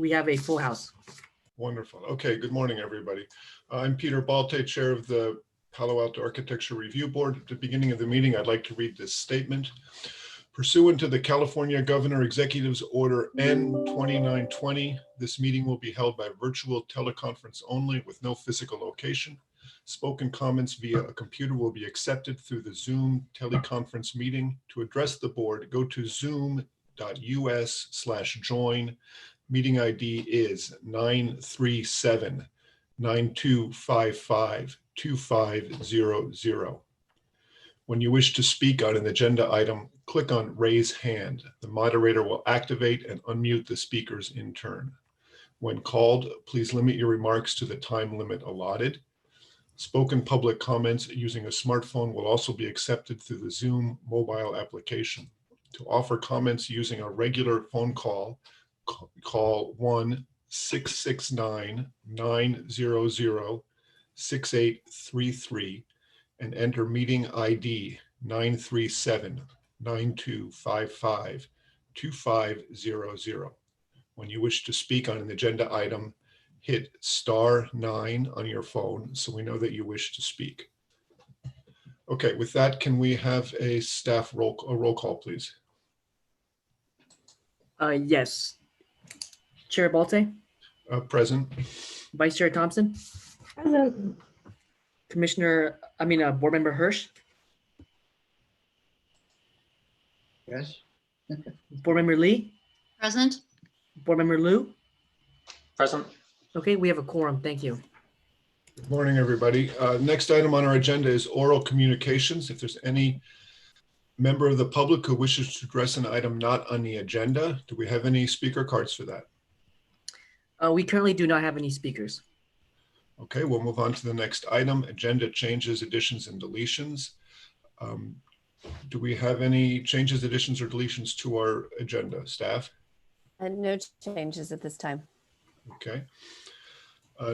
we have a full house. Wonderful. Okay, good morning, everybody. I'm Peter Balte, Chair of the Palo Alto Architecture Review Board. At the beginning of the meeting, I'd like to read this statement. Pursuant to the California Governor Executive's Order N-2920, this meeting will be held by virtual teleconference only with no physical location. Spoken comments via a computer will be accepted through the Zoom teleconference meeting. To address the board, go to zoom.us/join. Meeting ID is 937-9255-2500. When you wish to speak on an agenda item, click on Raise Hand. The moderator will activate and unmute the speakers in turn. When called, please limit your remarks to the time limit allotted. Spoken public comments using a smartphone will also be accepted through the Zoom mobile application. To offer comments using a regular phone call, call 1-669-900-6833 and enter meeting ID 937-9255-2500. When you wish to speak on an agenda item, hit *9 on your phone so we know that you wish to speak. Okay, with that, can we have a staff roll call, please? Yes. Chair Balte? Present. Vice Chair Thompson? Present. Board Member Hirsch? Yes. Board Member Lee? Present. Board Member Liu? Present. Okay, we have a quorum. Thank you. Good morning, everybody. Next item on our agenda is oral communications. If there's any member of the public who wishes to address an item not on the agenda, do we have any speaker cards for that? We currently do not have any speakers. Okay, we'll move on to the next item, agenda changes, additions, and deletions. Do we have any changes, additions, or deletions to our agenda, staff? No changes at this time. Okay.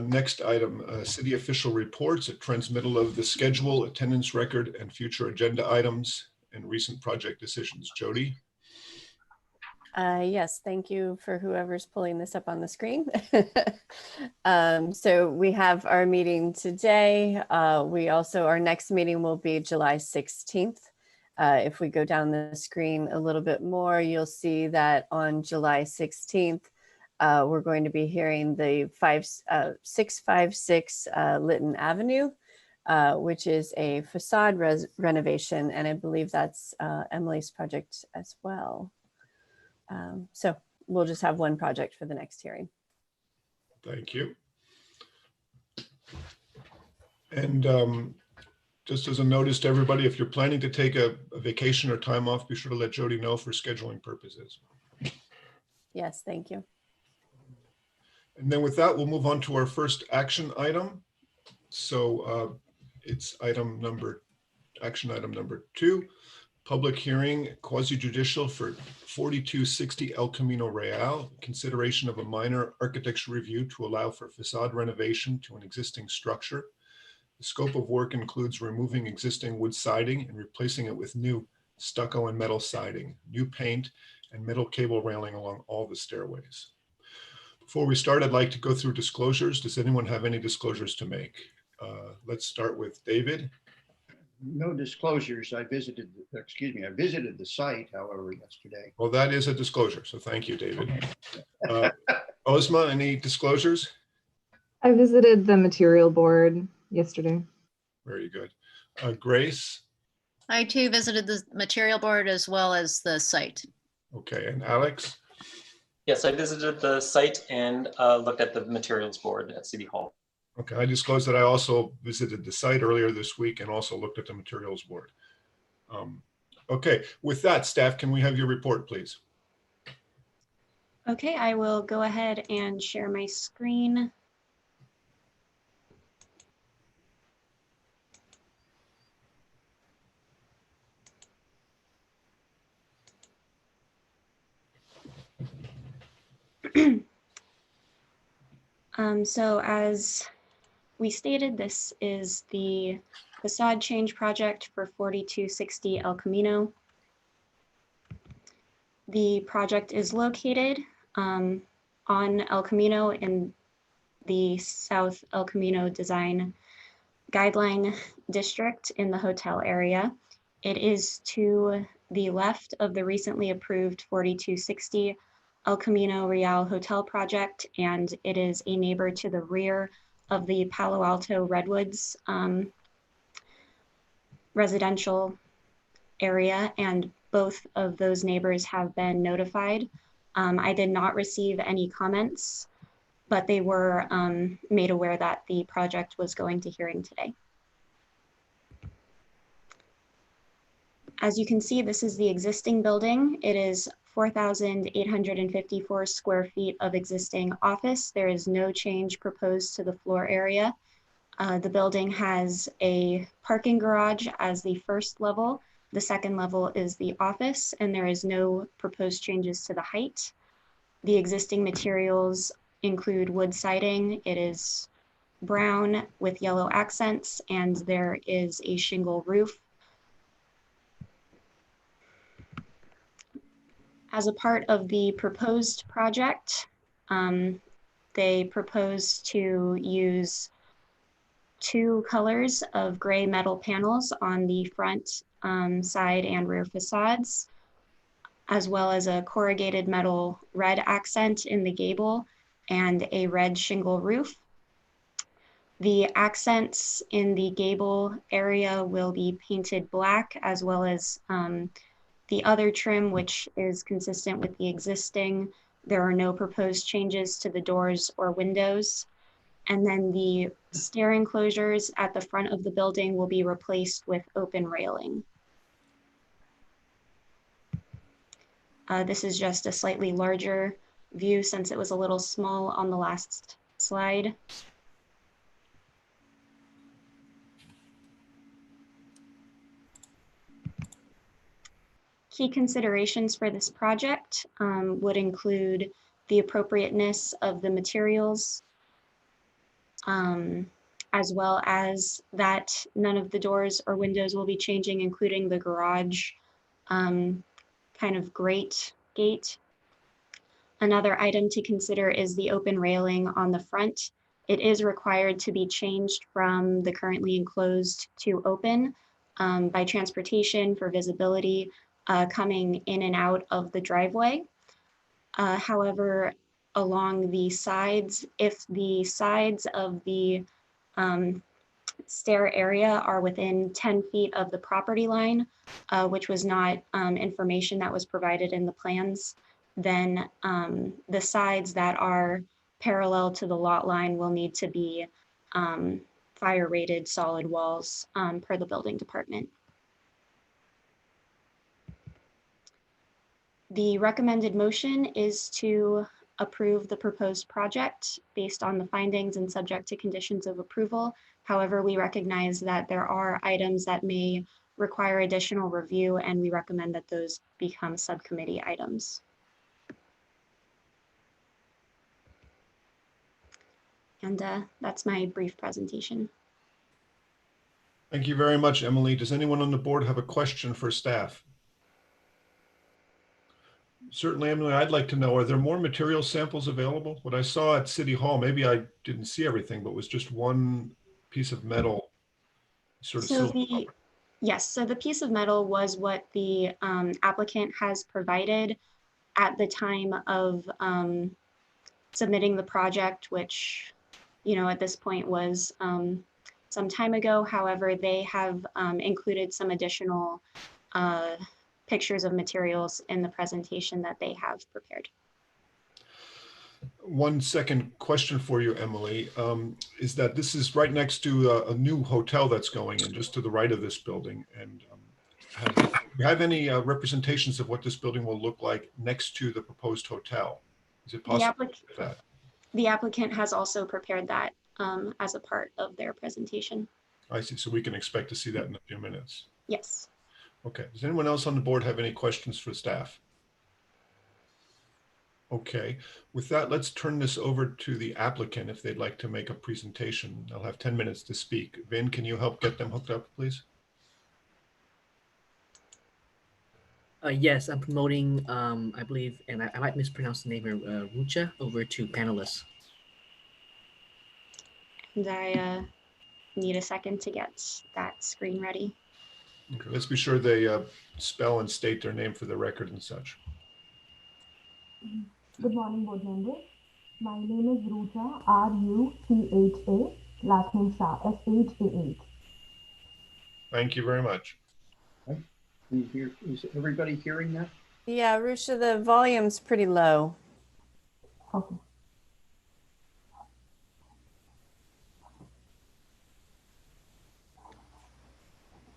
Next item, city official reports, at transmittal of the schedule, attendance record, and future agenda items and recent project decisions. Jody? Yes, thank you for whoever's pulling this up on the screen. So we have our meeting today. Our next meeting will be July 16th. If we go down the screen a little bit more, you'll see that on July 16th, we're going to be hearing the 656 Lytton Avenue, which is a facade renovation. And I believe that's Emily's project as well. So we'll just have one project for the next hearing. Thank you. And just as a notice to everybody, if you're planning to take a vacation or time off, be sure to let Jody know for scheduling purposes. Yes, thank you. And then with that, we'll move on to our first action item. So it's action item number 2, public hearing, quasi-judicial for 4260 El Camino Real, consideration of a minor architecture review to allow for facade renovation to an existing structure. The scope of work includes removing existing wood siding and replacing it with new stucco and metal siding, new paint, and metal cable railing along all the stairways. Before we start, I'd like to go through disclosures. Does anyone have any disclosures to make? Let's start with David. No disclosures. I visited the site, however, yesterday. Well, that is a disclosure, so thank you, David. Ozma, any disclosures? I visited the material board yesterday. Very good. Grace? I too visited the material board as well as the site. Okay, and Alex? Yes, I visited the site and looked at the materials board at City Hall. Okay, I disclosed that I also visited the site earlier this week and also looked at the materials board. Okay, with that, staff, can we have your report, please? Okay, I will go ahead and share my screen. So as we stated, this is the facade change project for 4260 El Camino. The project is located on El Camino in the South El Camino Design Guideline District in the hotel area. It is to the left of the recently approved 4260 El Camino Real Hotel project, and it is a neighbor to the rear of the Palo Alto Redwoods residential area, and both of those neighbors have been notified. I did not receive any comments, but they were made aware that the project was going to hearing today. As you can see, this is the existing building. It is 4,854 square feet of existing office. There is no change proposed to the floor area. The building has a parking garage as the first level. The second level is the office, and there is no proposed changes to the height. The existing materials include wood siding. It is brown with yellow accents, and there is a shingle roof. As a part of the proposed project, they propose to use 2 colors of gray metal panels on the front, side, and rear facades, as well as a corrugated metal red accent in the gable and a red shingle roof. The accents in the gable area will be painted black, as well as the other trim, which is consistent with the existing. There are no proposed changes to the doors or windows. And then the stair enclosures at the front of the building will be replaced with open railing. This is just a slightly larger view since it was a little small on the last slide. Key considerations for this project would include the appropriateness of the materials, as well as that none of the doors or windows will be changing, including the garage kind of grate gate. Another item to consider is the open railing on the front. It is required to be changed from the currently enclosed to open by transportation for visibility coming in and out of the driveway. However, along the sides, if the sides of the stair area are within 10 feet of the property line, which was not information that was provided in the plans, then the sides that are parallel to the lot line will need to be fire rated solid walls per the building department. The recommended motion is to approve the proposed project based on the findings and subject to conditions of approval. However, we recognize that there are items that may require additional review, and we recommend that those become subcommittee items. And that's my brief presentation. Thank you very much, Emily. Does anyone on the board have a question for staff? Certainly, Emily, I'd like to know, are there more material samples available? What I saw at City Hall, maybe I didn't see everything, but was just one piece of metal, sort of So silver. yes, so the piece of metal was what the applicant has provided at the time of submitting the project, which, you know, at this point was some time ago. However, they have included some additional pictures of materials in the presentation that they have prepared. One second question for you, Emily, is that this is right next to a new hotel that's going in just to the right of this building. And do you have any representations of what this building will look like next to the proposed hotel? Is it possible to get that? The applicant has also prepared that as a part of their presentation. I see. So we can expect to see that in a few minutes. Yes. Okay. Does anyone else on the board have any questions for staff? Okay. With that, let's turn this over to the applicant if they'd like to make a presentation. They'll have 10 minutes to speak. Vin, can you help get them hooked up, please? Yes, I'm promoting, I believe, and I might mispronounce the name here, Rucha over to panelists. And I need a second to get that screen ready. Okay, let's be sure they spell and state their name for the record and such. Good morning, board members. My name is Rucha, R-U-C-H-A, last name Shah, S-H-A-H. Thank you very much. Is everybody hearing that? Yeah, Rusha, the volume's pretty low. Okay.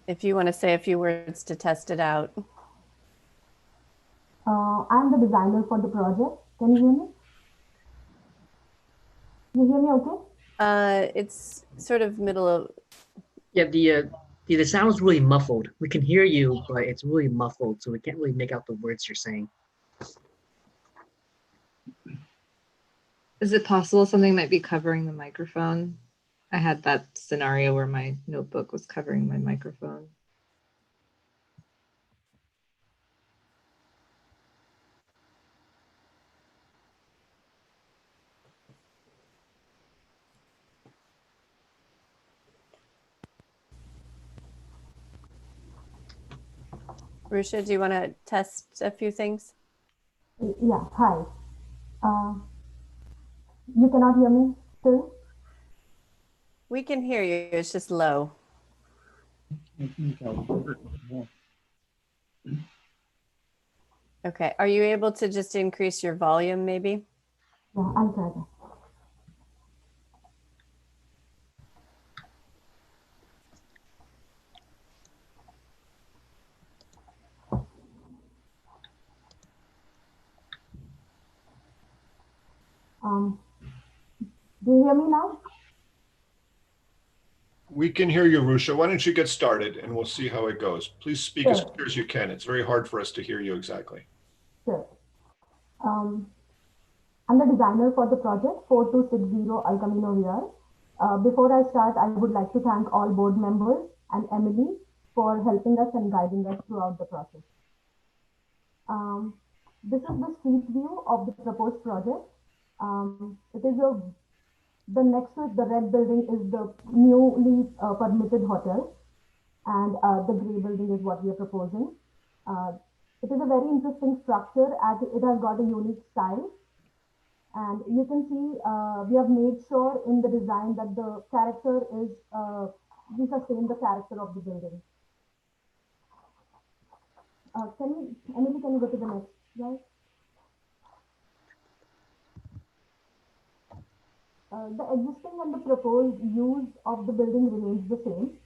If you want to say a few words to test it out. I'm the designer for the project. Can you hear me? You hear me okay? It's sort of middle of, Yeah, the sound is really muffled. We can hear you, but it's really muffled, so we can't really make out the words you're saying. Is it possible something might be covering the microphone? I had that scenario where my notebook was covering my microphone. Rusha, do you want to test a few things? Yeah, hi. You cannot hear me still? We can hear you, it's just low. Okay, are you able to just increase your volume maybe? Yeah, I'll try that. Do you hear me now? We can hear you, Rusha. Why don't you get started and we'll see how it goes. Please speak as Sure. clear as you can. It's very hard for us to hear you exactly. Sure. I'm the designer for the project 4260 El Camino Real. Before I start, I would like to thank all board members and Emily for helping us and guiding us throughout the process. This is the street view of the proposed project. It is the next to it, the red building is the newly permitted hotel, and the gray building is what we are proposing. It is a very interesting structure as it has got a unique style. And you can see we have made sure in the design that the character is, we sustain the character of the building. Emily, can you go to the next slide? The existing and the proposed use of the building remains the same.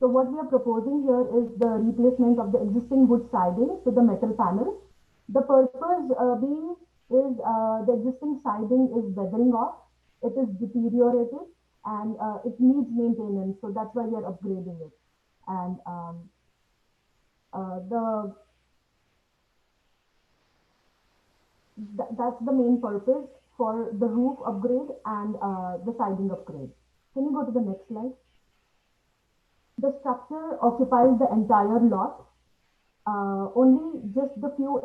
So what we are proposing here is the replacement of the existing wood siding to the metal panel. The purpose being is the existing siding is weathering off, it is deteriorated, and it needs maintenance. So that's why we are upgrading it. And that's the main purpose for the roof upgrade and the siding upgrade. Can you go to the next slide? The structure occupies the entire lot. Only just the few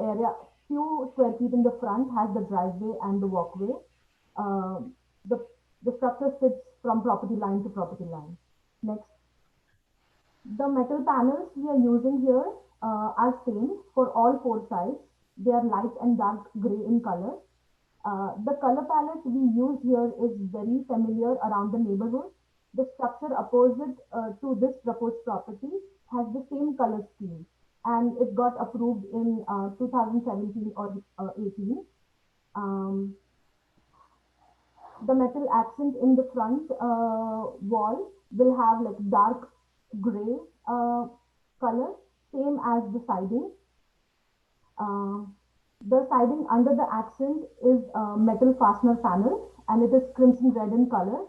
square feet in the front has the driveway and the walkway. The structure sits from property line to property line. Next. The metal panels we are using here are same for all four sides. They are light and dark gray in color. The color palette we use here is very familiar around the neighborhood. The structure opposite to this proposed property has the same color scheme, and it got approved in 2017 or 18. The metal accent in the front wall will have like dark gray color, same as the siding. The siding under the accent is metal fastener panel, and it is crimson red in color.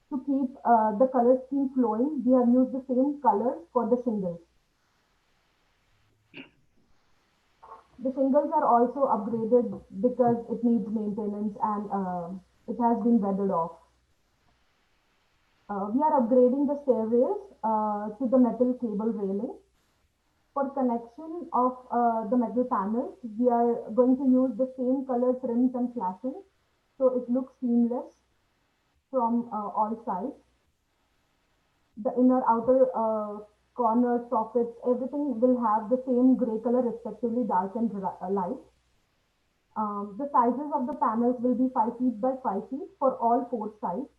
To keep the color scheme flowing, we have used the same colors for the shingles. The shingles are also upgraded because it needs maintenance and it has been weathered off. We are upgrading the stair rails to the metal cable railing. For connection of the metal panels, we are going to use the same color trims and flashing, so it looks seamless from all sides. The inner outer corners, soffits, everything will have the same gray color, respectively dark and light. The sizes of the panels will be 5 feet by 5 feet for all four sides.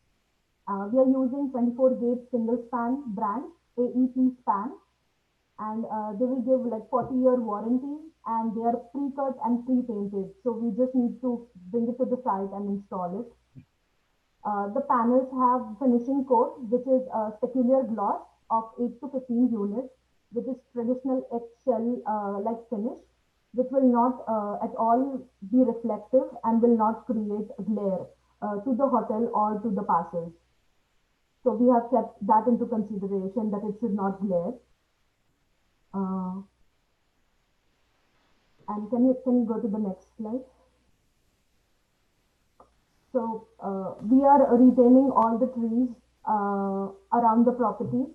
We are using 24 gauge single span brand AEP span, and they will give like 40-year warranty, and they are pre-cut and pre-painted. So we just need to bring it to the site and install it. The panels have finishing coat, which is a specular gloss of 8 to 15 units, which is traditional eggshell like finish, which will not at all be reflective and will not create glare to the hotel or to the passers. So we have kept that into consideration, that it should not glare. And can you go to the next slide? So we are retaining all the trees around the property.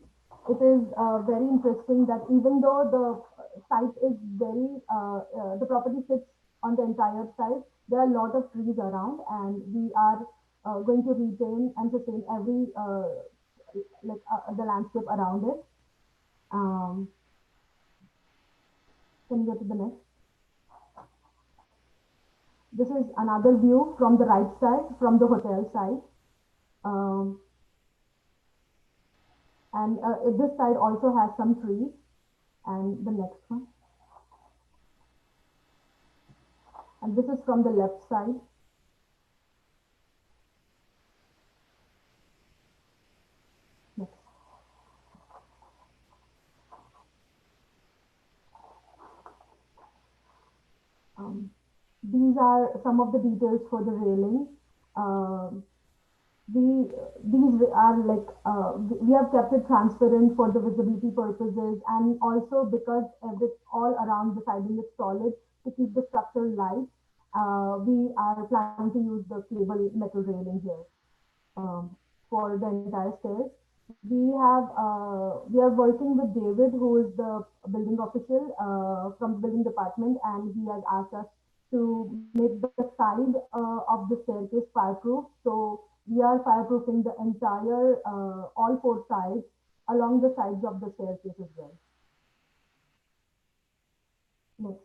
It is very interesting that even though the site is the property sits on the entire site, there are a lot of trees around, and we are going to retain and sustain every the landscape around it. Can you go to the next? This is another view from the right side, from the hotel side. And this side also has some trees. And the next one. And this is from the left side. Next. These are some of the details for the railing. These are like we have kept it transparent for the visibility purposes, and also because all around the siding is solid to keep the structure light. We are planning to use the cable metal railing here for the entire stairs. We are working with David, who is the building official from the building department, and he has asked us to make the side of the staircase fireproof. So we are fireproofing the entire all four sides along the sides of the staircase as well. Next.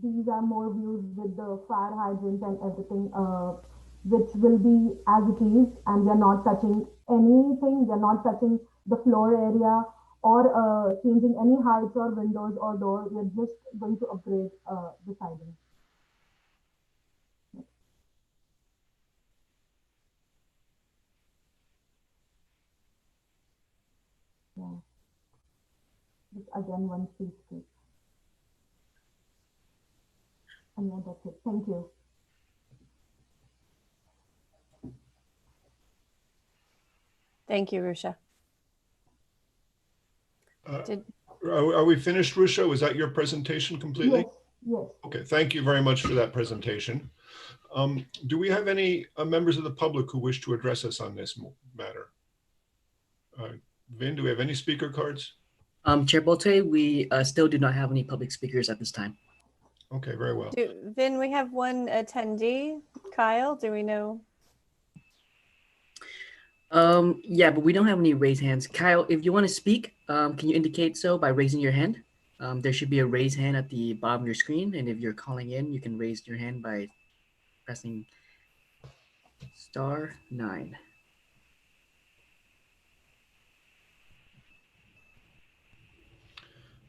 These are more views with the fire hydrant and everything, which will be as it is, and we are not touching anything. We are not touching the floor area or changing any heights or windows or doors. We are just going to upgrade the siding. Yeah. Just again, one piece. And yeah, that's it. Thank you. Thank you, Rusha. Are we finished, Rusha? Was that your presentation completely? Yes. Yes. Okay, thank you very much for that presentation. Do we have any members of the public who wish to address us on this matter? Vin, do we have any speaker cards? Chair Bolte, we still do not have any public speakers at this time. Okay, very well. Vin, we have one attendee. Kyle, do we know? Yeah, but we don't have any raised hands. Kyle, if you want to speak, can you indicate so by raising your hand? There should be a raise hand at the bottom of your screen, and if you're calling in, you can raise your hand by pressing *9.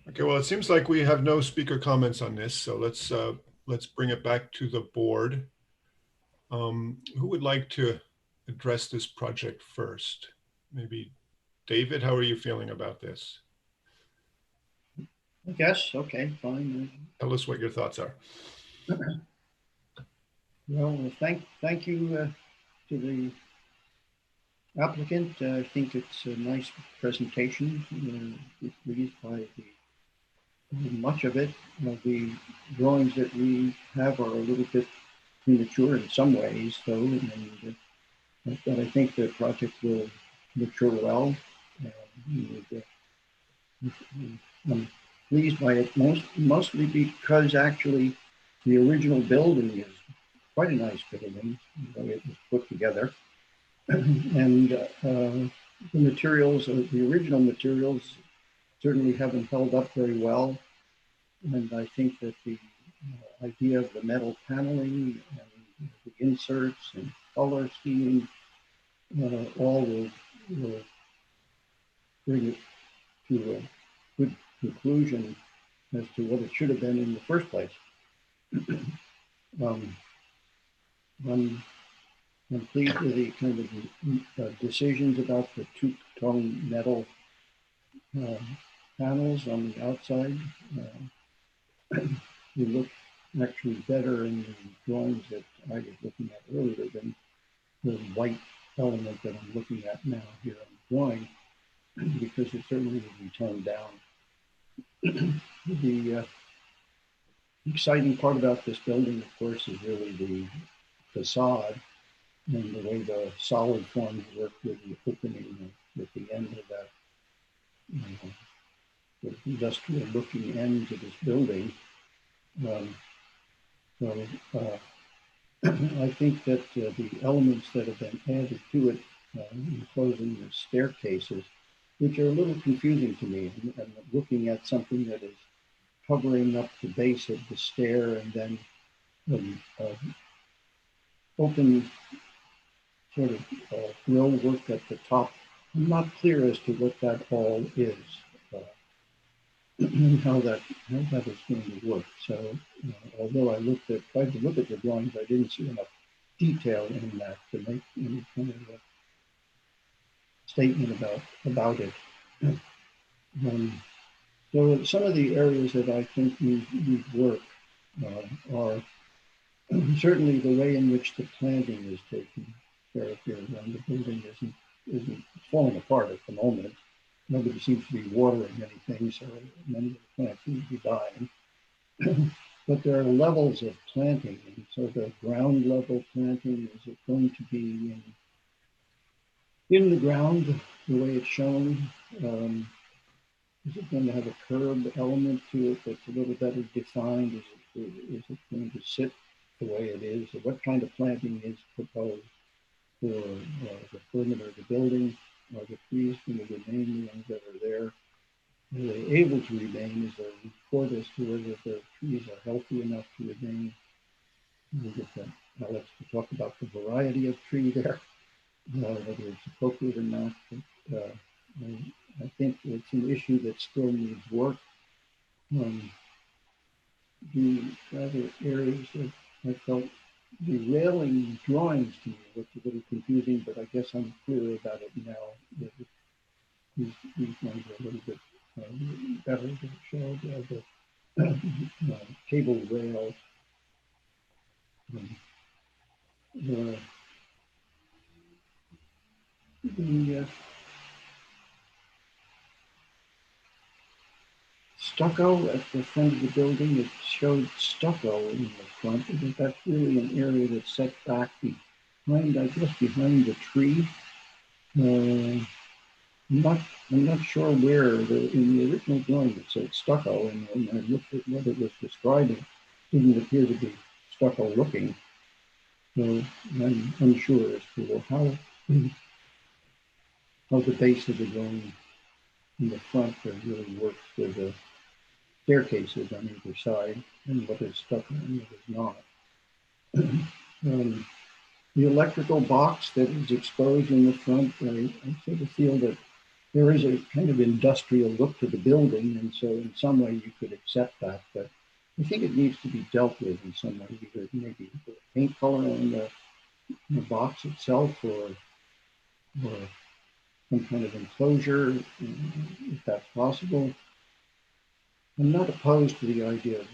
Okay, well, it seems like we have no speaker comments on this, so let's bring it back to the board. Who would like to address this project first? Maybe David, how are you feeling about this? I guess, okay, fine. Tell us what your thoughts are. Well, thank you to the applicant. I think it's a nice presentation. It's released by much of it. The drawings that we have are a little bit premature in some ways, though, and but I think the project will mature well. And I'm pleased by it, mostly because actually the original building is quite a nice building, the way it was put together. And the materials, the original materials certainly haven't held up very well. And I think that the idea of the metal paneling and the inserts and color scheme all will bring it to a good conclusion as to what it should have been in the first place. um, I'm pleased with the kind of decisions about the two-tone metal panels on the outside. They look actually better in the drawings that I was looking at earlier than the white element that I'm looking at now here on the drawing, because it certainly will be toned down. The exciting part about this building, of course, is really the facade and the way the solid forms work with the opening at the end of that the industrial looking end to this building. So I think that the elements that have been added to it, enclosing the staircases, which are a little confusing to me, and looking at something that is covering up the base of the stair and then open sort of grill work at the top. I'm not clear as to what that all is, and how that is going to work. So, although I tried to look at the drawings, I didn't see enough detail in that to make any kind of a statement about it. So some of the areas that I think need work are certainly the way in which the planting is taken care of here around the building isn't falling apart at the moment. Nobody seems to be watering anything, so many of the plants seem to be dying. But there are levels of planting, and so the ground level planting, is it going to be in the ground the way it's shown? Is it going to have a curb element to it that's a little better defined? Is it going to sit the way it is? Or what kind of planting is proposed for the perimeter of the building? Are the trees going to remain the ones that are there? Are they able to remain? Is there a report as to whether the trees are healthy enough to remain? We'll get Alex to talk about the variety of tree there, whether it's appropriate or not. But, I think it's an issue that still needs work. The other areas that I felt the railing drawings to me looked a little confusing, but I guess I'm clear about it now. That these ones are a little bit better to show the cable rail. The stucco at the front of the building, it showed stucco in the front. I think that's really an area that's set back behind, I guess, behind the tree. I'm not sure where in the original drawing it said stucco, and when I looked at what it was describing, it didn't appear to be stucco looking. So I'm unsure as to how the base of the drawing in the front really works with the staircases on either side, and what is stucco and what is not. The electrical box that is exposed in the front, I sort of feel that there is a kind of industrial look to the building, and so in some way you could accept that, but I think it needs to be dealt with in some way, either maybe put a paint color on the box itself, or some kind of enclosure, if that's possible. I'm not opposed to the idea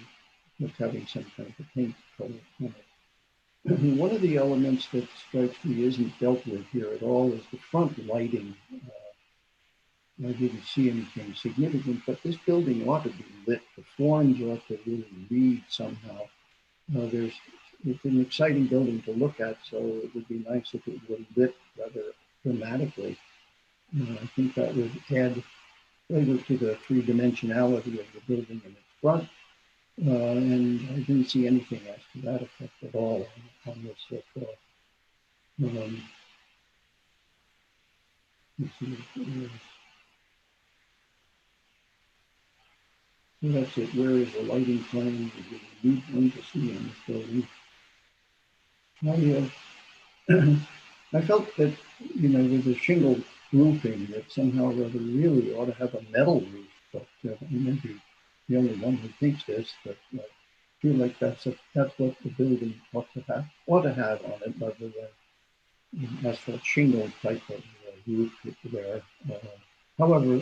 of having some kind of a paint color on it. One of the elements that strikes me isn't dealt with here at all is the front lighting. I didn't see anything significant, but this building ought to be lit. The forms ought to really read somehow. There's it's an exciting building to look at, so it would be nice if it were lit rather dramatically. I think that would add flavor to the three-dimensionality of the building in its front. And I didn't see anything as to that effect at all on this so far. Let's see. So that's it. Where is the lighting plan? We need one to see in this building. I felt that, you know, with the shingle roofing, that somehow or other really ought to have a metal roof, but I may be the only one who thinks this, but I feel like that's what the building ought to have on it, rather than that's that shingle type of roof there. However,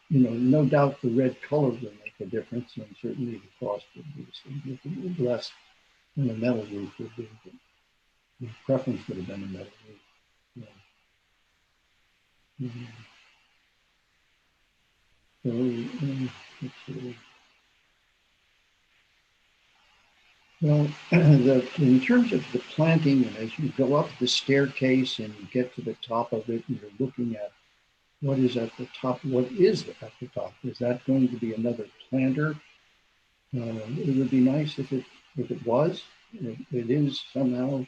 you know, no doubt the red color will make a difference, and certainly the cost would be significantly less than a metal roof would be. The preference would have been a metal roof. So, let's see. Well, in terms of the planting, and as you go up the staircase and you get to the top of it, and you're looking at what is at the top. What is at the top? Is that going to be another planter? It would be nice if it was. It is somehow,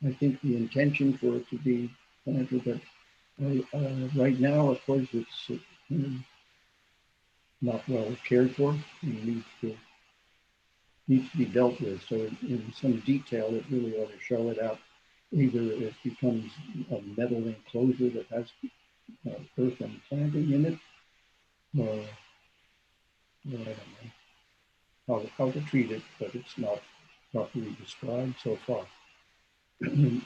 I think, the intention for it to be planted, but right now, of course, it's not well cared for and needs to be dealt with. So in some detail, it really ought to show it out. Either it becomes a metal enclosure that has earth and planting in it, or I don't know how to treat it, but it's not properly described so far. And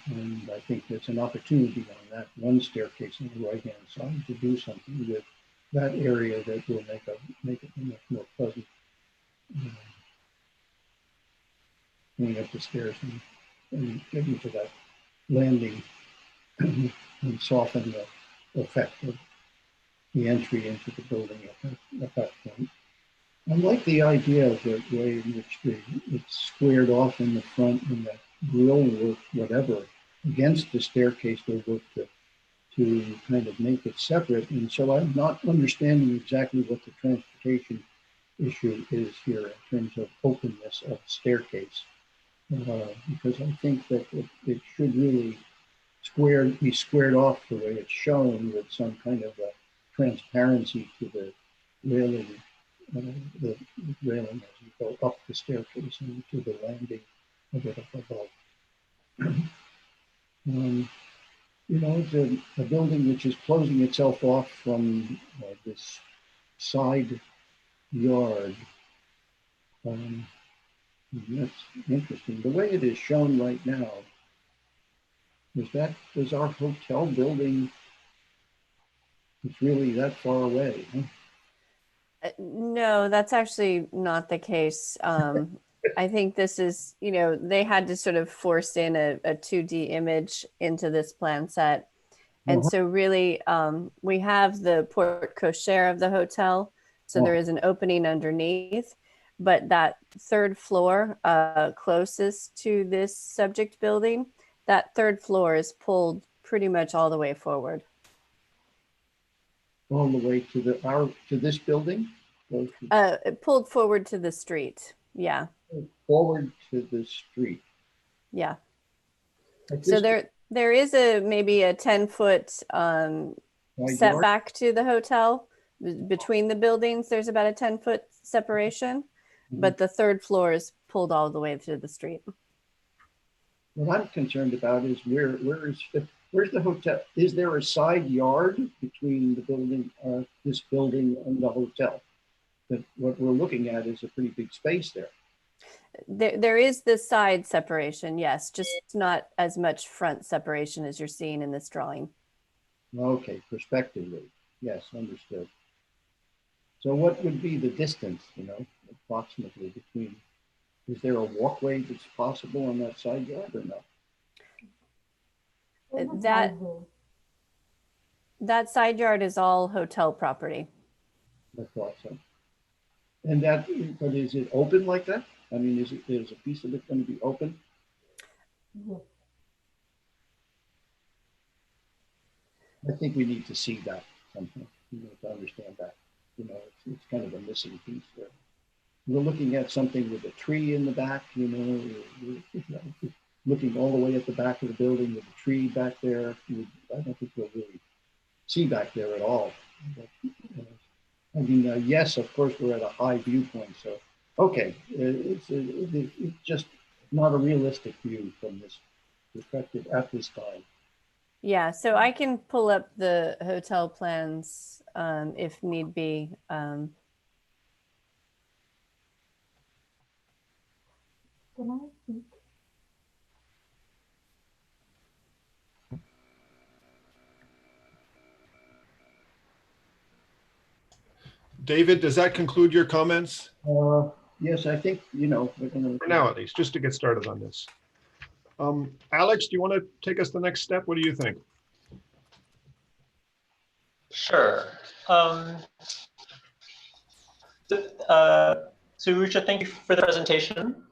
I think there's an opportunity on that one staircase on the right-hand side to do something with that area that will make it much more pleasant. Going up the stairs and getting to that landing and soften the effect of the entry into the building at that point. I like the idea of the way in which it's squared off in the front, and that grill work, whatever, against the staircase will work to kind of make it separate. And so I'm not understanding exactly what the transportation issue is here in terms of openness of the staircase. Because I think that it should really be squared off the way it's shown, with some kind of a transparency to the railing, the railing as you go up the staircase and to the landing of it up above. You know, it's a building which is closing itself off from this side yard. That's interesting. The way it is shown right now, is our hotel building, it's really that far away, huh? No, that's actually not the case. I think this is, you know, they had to sort of force in a 2D image into this plan set. And so really, we have the porte cochere of the hotel. So there is an opening underneath, but that third floor closest to this subject building, that third floor is pulled pretty much all the way forward. All the way to this building? Pulled forward to the street. Yeah. Forward to the street. Yeah. So there is maybe a 10-foot setback to the hotel. Between the buildings, there's about a 10-foot separation, but the third floor is pulled all the way to the street. What I'm concerned about is where's the hotel? Is there a side yard between the building, this building, and the hotel? But what we're looking at is a pretty big space there. There is the side separation, yes, just not as much front separation as you're seeing in this drawing. Okay, prospectively, yes, understood. So what would be the distance, you know, approximately between? Is there a walkway that's possible on that side yard or no? That side yard is all hotel property. I thought so. And but is it open like that? I mean, is a piece of it going to be open? Yes. I think we need to see that somehow, to understand that. It's kind of a missing piece there. We're looking at something with a tree in the back, looking all the way at the back of the building with a tree back there. I don't think we'll really see back there at all. But, yes, of course, we're at a high viewpoint. So, okay, it's just not a realistic view from this perspective at this time. Yeah, so I can pull up the hotel plans if need be. Can I speak? David, does that conclude your comments? Yes, I think, we're going For now, at least, just to get started on this. Alex, do you want to take us the next step? What do you think? Sure. So Rucha, thank you for the presentation.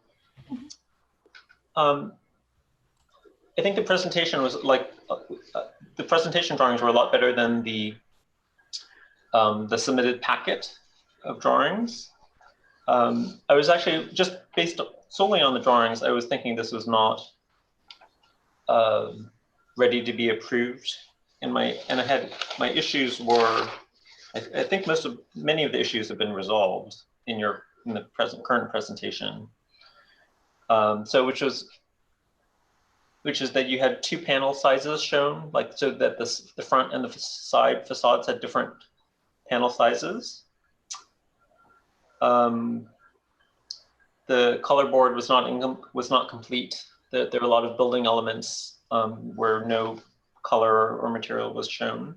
I think the presentation was like, the presentation drawings were a lot better than the submitted packet of drawings. I was actually just based solely on the drawings, I was thinking this was not ready to be approved. And I had my issues were, I think many of the issues have been resolved in the current presentation. So which is that you had two panel sizes shown, like so that the front and the side facades had different panel sizes. The color board was not complete. There were a lot of building elements where no color or material was shown.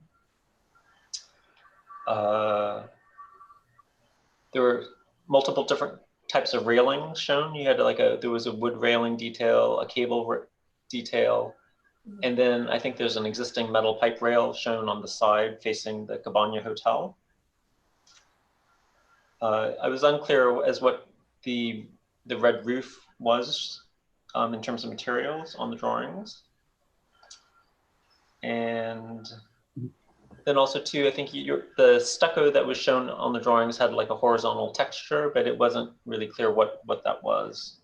There were multiple different types of railings shown. You had there was a wood railing detail, a cable detail, and then I think there's an existing metal pipe rail shown on the side facing the Cabana Hotel. I was unclear as what the red roof was in terms of materials on the drawings. And then also too, I think the stucco that was shown on the drawings had like a horizontal texture, but it wasn't really clear what that was.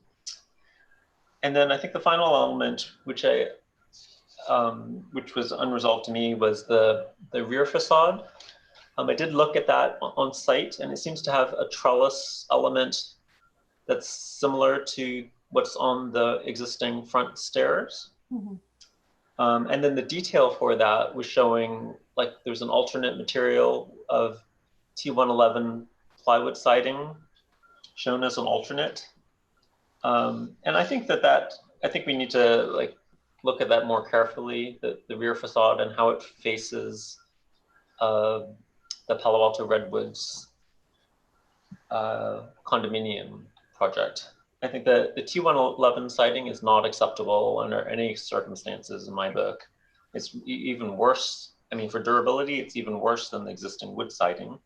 And then I think the final element, which was unresolved to me, was the rear facade. I did look at that on site, and it seems to have a trellis element that's similar to what's on the existing front stairs. Mm-hmm. And then the detail for that was showing like there's an alternate material of T111 plywood siding shown as an alternate. And I think I think we need to look at that more carefully, the rear facade and how it faces the Palo Alto Redwoods condominium project. I think that the T111 siding is not acceptable under any circumstances in my book. It's even worse. I mean, for durability, it's even worse than the existing wood siding.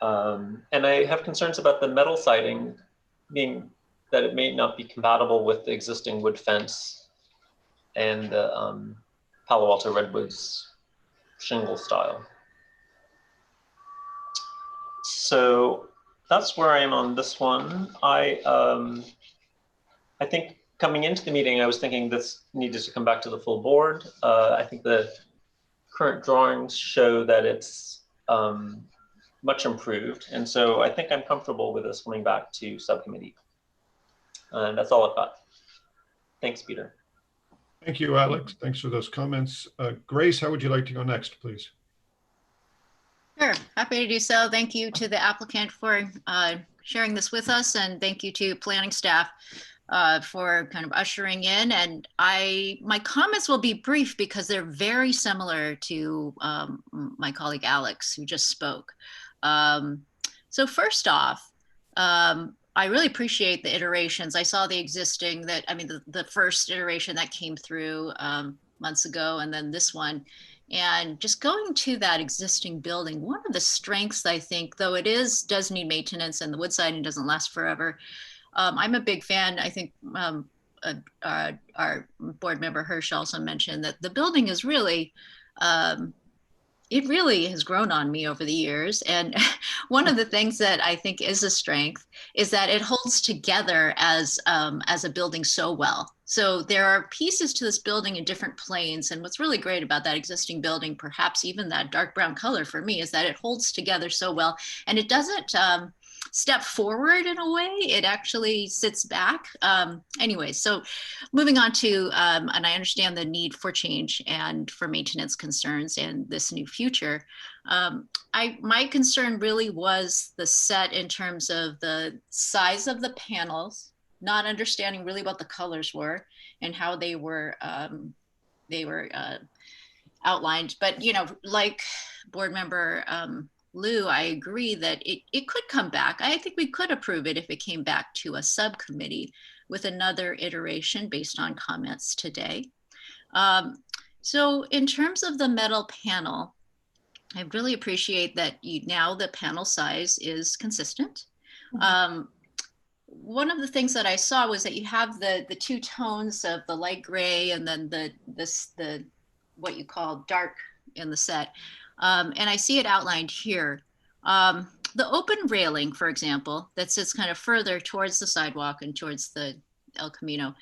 And I have concerns about the metal siding being that it may not be compatible with the existing wood fence and the Palo Alto Redwoods shingle style. So that's where I am on this one. I think coming into the meeting, I was thinking this needed to come back to the full board. I think the current drawings show that it's much improved. And so I think I'm comfortable with this coming back to subcommittee. And that's all I've got. Thanks, Peter. Thank you, Alex. Thanks for those comments. Grace, how would you like to go next, please? Sure, happy to do so. Thank you to the applicant for sharing this with us, and thank you to planning staff for kind of ushering in. And my comments will be brief because they're very similar to my colleague Alex, who just spoke. So first off, I really appreciate the iterations. I saw the existing the first iteration that came through months ago, and then this one. And just going to that existing building, one of the strengths, I think, though it does need maintenance and the wood siding doesn't last forever, I'm a big fan, I think, our board member Hirsch also mentioned, that the building is really, it really has grown on me over the years. And one of the things that I think is a strength is that it holds together as a building so well. So there are pieces to this building in different planes. And what's really great about that existing building, perhaps even that dark brown color for me, is that it holds together so well. And it doesn't step forward in a way, it actually sits back. Anyway, so moving on to, and I understand the need for change and for maintenance concerns and this new future. My concern really was the set in terms of the size of the panels, not understanding really what the colors were and how they were outlined. But, you know, like board member Lou, I agree that it could come back. I think we could approve it if it came back to a subcommittee with another iteration based on comments today. So in terms of the metal panel, I really appreciate that now the panel size is consistent. One of the things that I saw was that you have the two tones of the light gray and then the what you call dark in the set. And I see it outlined here. The open railing, for example, that sits kind of further towards the sidewalk and towards the El Camino,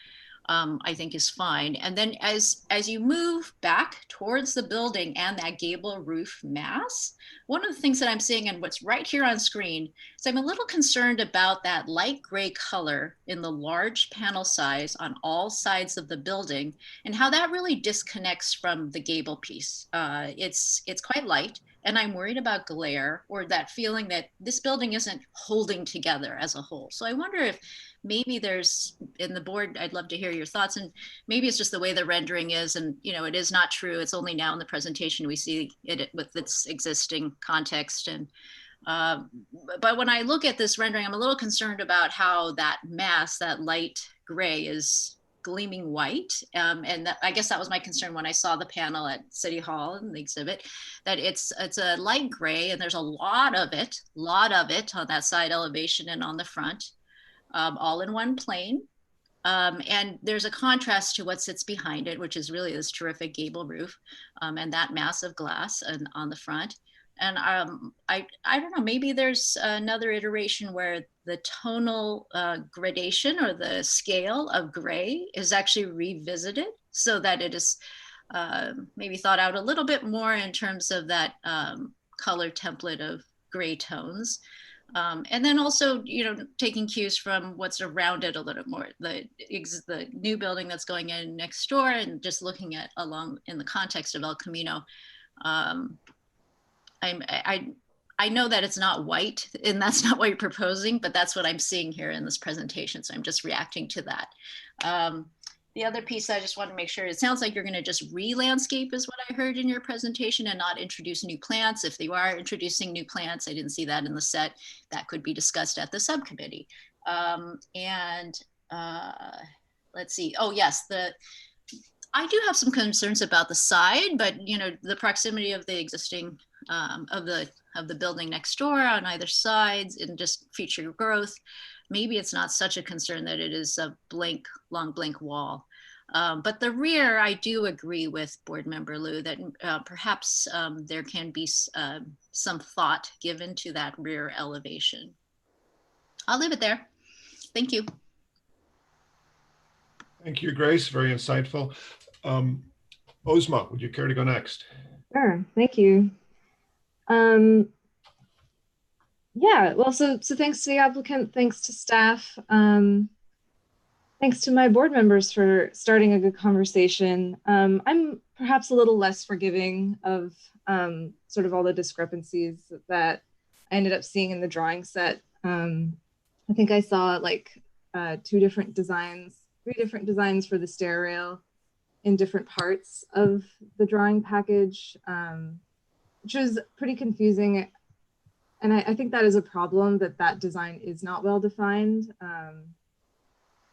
I think is fine. And then as you move back towards the building and that gable roof mass, one of the things that I'm seeing and what's right here on screen is I'm a little concerned about that light gray color in the large panel size on all sides of the building and how that really disconnects from the gable piece. It's quite light. And I'm worried about glare or that feeling that this building isn't holding together as a whole. So I wonder if maybe there's, in the board, I'd love to hear your thoughts, and maybe it's just the way the rendering is, and you know, it is not true. It's only now in the presentation we see it with its existing context. And but when I look at this rendering, I'm a little concerned about how that mass, that light gray, is gleaming white. And I guess that was my concern when I saw the panel at City Hall in the exhibit, that it's a light gray and there's a lot of it on that side elevation and on the front, all in one plane. And there's a contrast to what sits behind it, which is really this terrific gable roof and that massive glass on the front. And I don't know, maybe there's another iteration where the tonal gradation or the scale of gray is actually revisited so that it is maybe thought out a little bit more in terms of that color template of gray tones. And then also, you know, taking cues from what's around it a little more, the new building that's going in next door, and just looking at along in the context of El Camino. I know that it's not white and that's not what you're proposing, but that's what I'm seeing here in this presentation. So I'm just reacting to that. The other piece I just want to make sure, it sounds like you're going to just re-landscape is what I heard in your presentation and not introduce new plants. If you are introducing new plants, I didn't see that in the set, that could be discussed at the subcommittee. Let's see, oh yes, I do have some concerns about the side, but you know, the proximity of the existing of the building next door on either sides and just future growth. Maybe it's not such a concern that it is a long blank wall. But the rear, I do agree with board member Lou that perhaps there can be some thought given to that rear elevation. I'll leave it there. Thank you. Thank you, Grace. Very insightful. Ozma, would you care to go next? Sure, thank you. Yeah, well, so thanks to the applicant, thanks to staff, thanks to my board members for starting a good conversation. I'm perhaps a little less forgiving of sort of all the discrepancies that I ended up seeing in the drawing set. I think I saw like 3 different designs for the stair rail in different parts of the drawing package, which was pretty confusing. And I think that is a problem, that design is not well defined.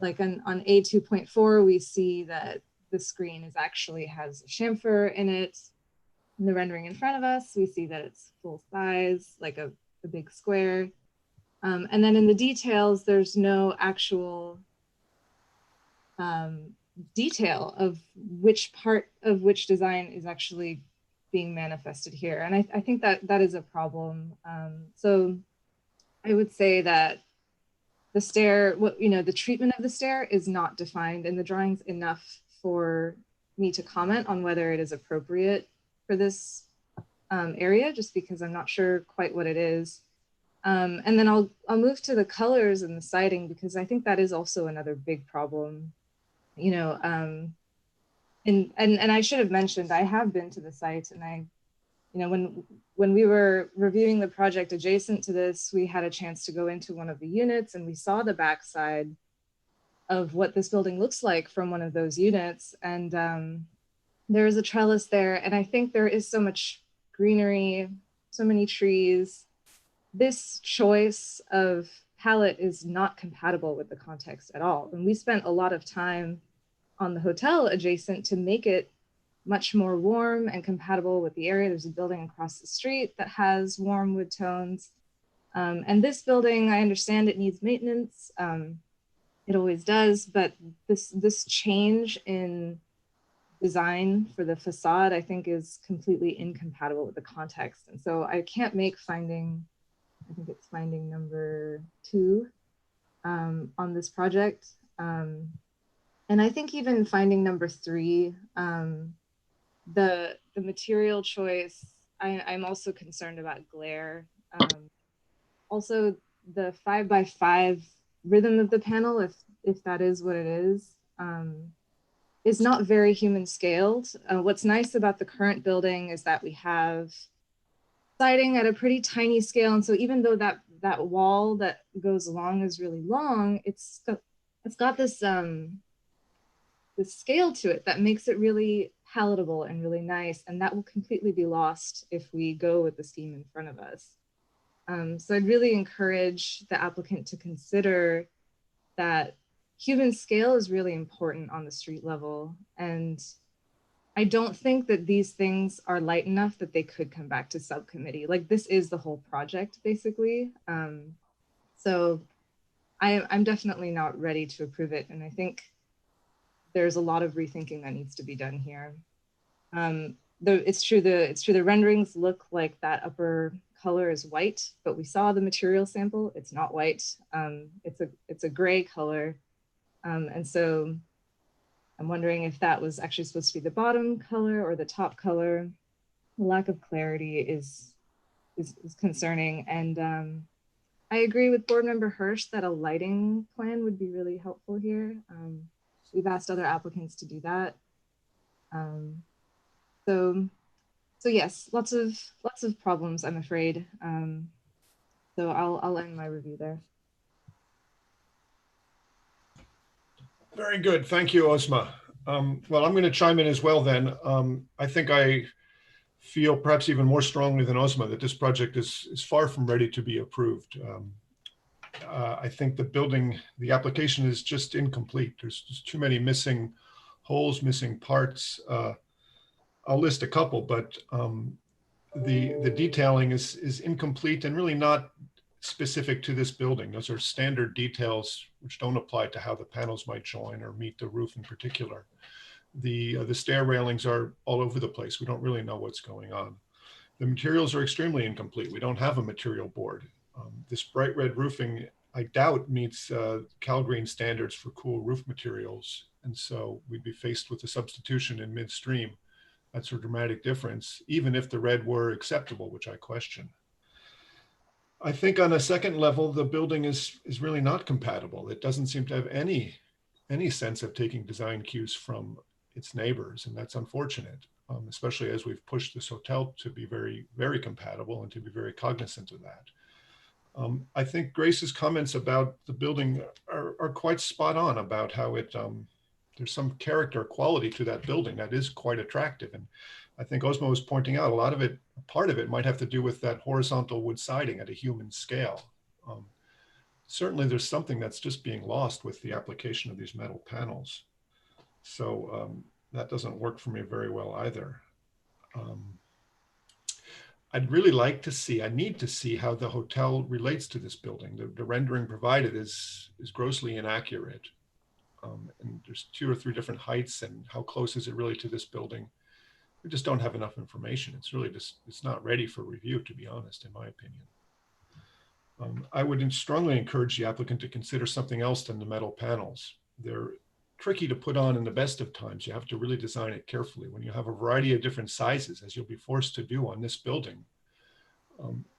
Like on A2.4, we see that the screen has a chamfer in it. In the rendering in front of us, we see that it's full size, like a big square. And then in the details, there's no actual detail of which part of which design is actually being manifested here. And I think that that is a problem. So I would say that the stair, the treatment of the stair is not defined in the drawings enough for me to comment on whether it is appropriate for this area, just because I'm not sure quite what it is. And then I'll move to the colors and the siding, because I think that is also another big problem. And I should have mentioned, I have been to the site, and when we were reviewing the project adjacent to this, we had a chance to go into one of the units, and we saw the backside of what this building looks like from one of those units. And there is a trellis there, and I think there is so much greenery, so many trees. This choice of palette is not compatible with the context at all. And we spent a lot of time on the hotel adjacent to make it much more warm and compatible with the area. There's a building across the street that has warm wood tones. And this building, I understand it needs maintenance. It always does, but this change in design for the facade, I think, is completely incompatible with the context. And so I can't make finding, I think it's finding number 2 on this project. And I think even finding number 3, the material choice, I'm also concerned about glare. Also, the 5x5 rhythm of the panel, if that is what it is not very human scaled. What's nice about the current building is that we have siding at a pretty tiny scale, and so even though that wall that goes along is really long, it's got this this scale to it that makes it really palatable and really nice, and that will completely be lost if we go with the scheme in front of us. So I'd really encourage the applicant to consider that human scale is really important on the street level, and I don't think that these things are light enough that they could come back to subcommittee. Like, this is the whole project, basically. So I'm definitely not ready to approve it, and I think there's a lot of rethinking that needs to be done here. It's true the renderings look like that upper color is white, but we saw the material sample, it's not white. It's a gray color. And so I'm wondering if that was actually supposed to be the bottom color or the top color. The lack of clarity is concerning. And I agree with Board Member Hirsch that a lighting plan would be really helpful here. We've asked other applicants to do that. So yes, lots of problems, I'm afraid. So I'll end my review there. Very good. Thank you, Ozma. Well, I'm going to chime in as well then. I think I feel perhaps even more strongly than Ozma that this project is far from ready to be approved. I think the application is just incomplete. There's just too many missing holes, missing parts. I'll list a couple, but the detailing is incomplete and really not specific to this building. Those are standard details which don't apply to how the panels might join or meet the roof in particular. The stair railings are all over the place. We don't really know what's going on. The materials are extremely incomplete. We don't have a material board. This bright red roofing, I doubt, meets CalGreen standards for cool roof materials. And so we'd be faced with a substitution in midstream. That's a dramatic difference, even if the red were acceptable, which I question. I think on a second level, the building is really not compatible. It doesn't seem to have any sense of taking design cues from its neighbors, and that's unfortunate, especially as we've pushed this hotel to be very, very compatible and to be very cognizant of that. I think Grace's comments about the building are quite spot on about how there's some character quality to that building that is quite attractive. And I think Ozma was pointing out part of it might have to do with that horizontal wood siding at a human scale. Certainly there's something that's just being lost with the application of these metal panels. So that doesn't work for me very well either. I'd really like to see, I need to see how the hotel relates to this building. The rendering provided is grossly inaccurate. And there's 2 or 3 different heights, and how close is it really to this building? We just don't have enough information. It's really just, it's not ready for review, to be honest, in my opinion. I would strongly encourage the applicant to consider something else than the metal panels. They're tricky to put on in the best of times. You have to really design it carefully. When you have a variety of different sizes, as you'll be forced to do on this building,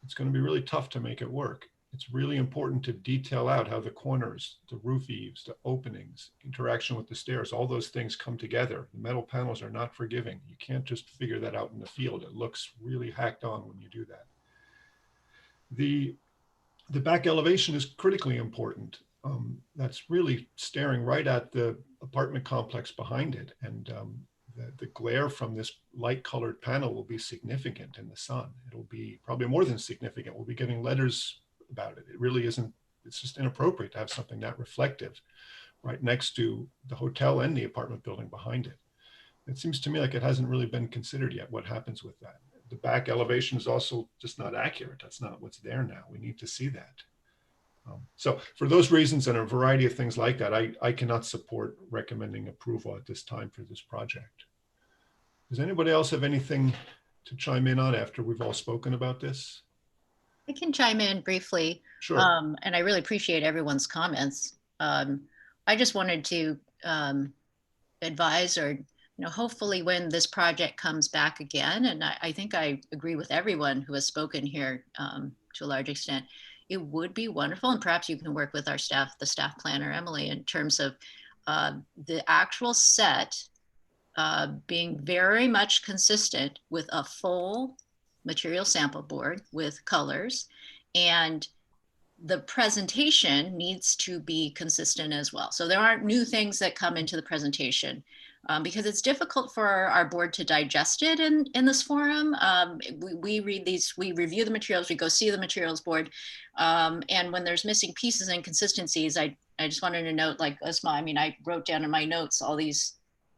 it's going to be really tough to make it work. It's really important to detail out how the corners, the roof eaves, the openings, interaction with the stairs, all those things come together. The metal panels are not forgiving. You can't just figure that out in the field. It looks really hacked on when you do that. The back elevation is critically important. That's really staring right at the apartment complex behind it. And the glare from this light colored panel will be significant in the sun. It'll be probably more than significant. We'll be getting letters about it. It really isn't, it's just inappropriate to have something that reflective right next to the hotel and the apartment building behind it. It seems to me like it hasn't really been considered yet what happens with that. The back elevation is also just not accurate. That's not what's there now. We need to see that. So for those reasons and a variety of things like that, I cannot support recommending approval at this time for this project. Does anybody else have anything to chime in on after we've all spoken about this? I can chime in briefly. Sure. And I really appreciate everyone's comments. I just wanted to advise, or hopefully when this project comes back again, and I think I agree with everyone who has spoken here to a large extent, it would be wonderful, and perhaps you can work with our staff, the staff planner, Emily, in terms of the actual set being very much consistent with a full material sample board with colors, and the presentation needs to be consistent as well. So there aren't new things that come into the presentation because it's difficult for our board to digest it in this forum. We read these, we review the materials, we go see the materials board. And when there's missing pieces and inconsistencies, I just wanted to note, like Usma, I mean, I wrote down in my notes all these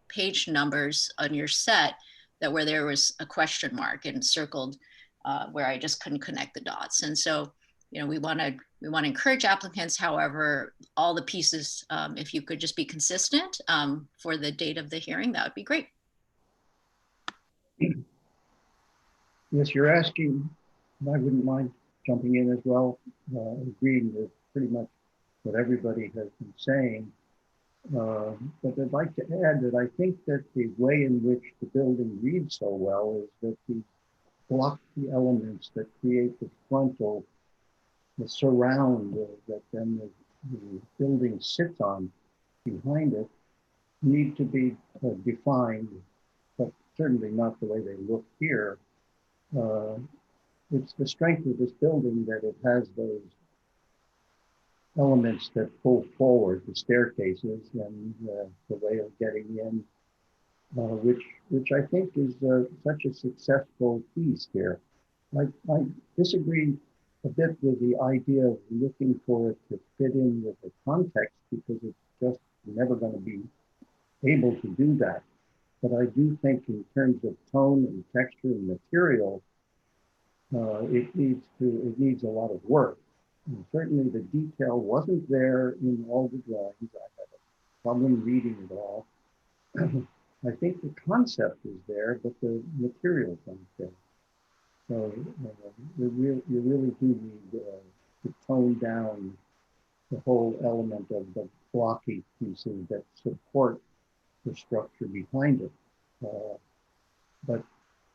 page numbers on your set that where there was a question mark and circled where I just couldn't connect the dots. And so, we want to encourage applicants, however, all the pieces, if you could just be consistent for the date of the hearing, that would be great. Yes, you're asking, and I wouldn't mind jumping in as well, agreeing with pretty much what everybody has been saying. But I'd like to add that I think that the way in which the building reads so well is that the blocky elements that create the frontal, the surround that then the building sits on behind it need to be defined, but certainly not the way they look here. It's the strength of this building that it has those elements that pull forward, the staircases and the way of getting in, which I think is such a successful piece here. I disagree a bit with the idea of looking for it to fit in with the context, because it's just never going to be able to do that. But I do think in terms of tone and texture and material, it needs a lot of work. And certainly the detail wasn't there in all the drawings. I had a problem reading it all. I think the concept is there, but the materials aren't there. So you really do need to tone down the whole element of the blocky pieces that support the structure behind it. But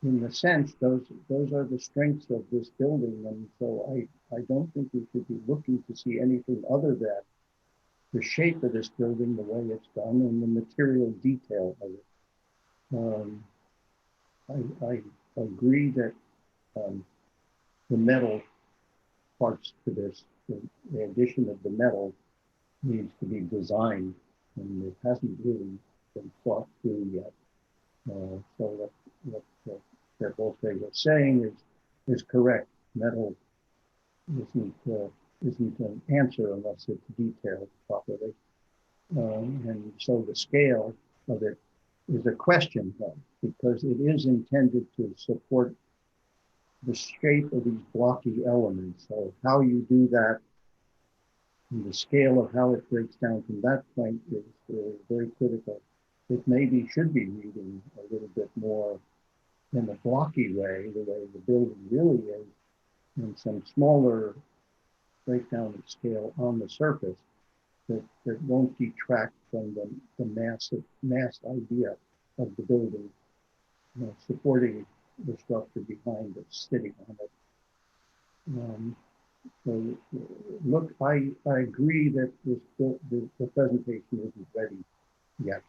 in the sense, those are the strengths of this building, and so I don't think we should be looking to see anything other than the shape of this building, the way it's done, and the material detail of it. I agree that the metal parts to this, the addition of the metal needs to be designed, and it hasn't really been thought through yet. So that both they were saying is correct. Metal isn't an answer unless it's detailed properly, and so the scale of it is a question, though, because it is intended to support the shape of these blocky elements. So how you do that And the scale of how it breaks down from that point is very critical. It maybe should be reading a little bit more in a blocky way, the way the building really is, and some smaller breakdown of scale on the surface that won't detract from the mass idea of the building, supporting the structure behind it, sitting on it. So look, I agree that the presentation isn't ready yet,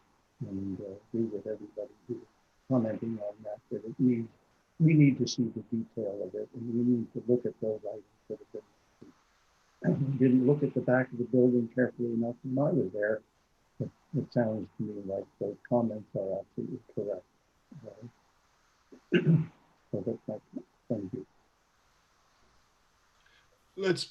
and agree with everybody who's commenting on that, that we need to see the detail of it, and we need to look at those items that have been, didn't look at the back of the building carefully enough when I was there. But it sounds to me like those comments are absolutely correct. So that's my point of view.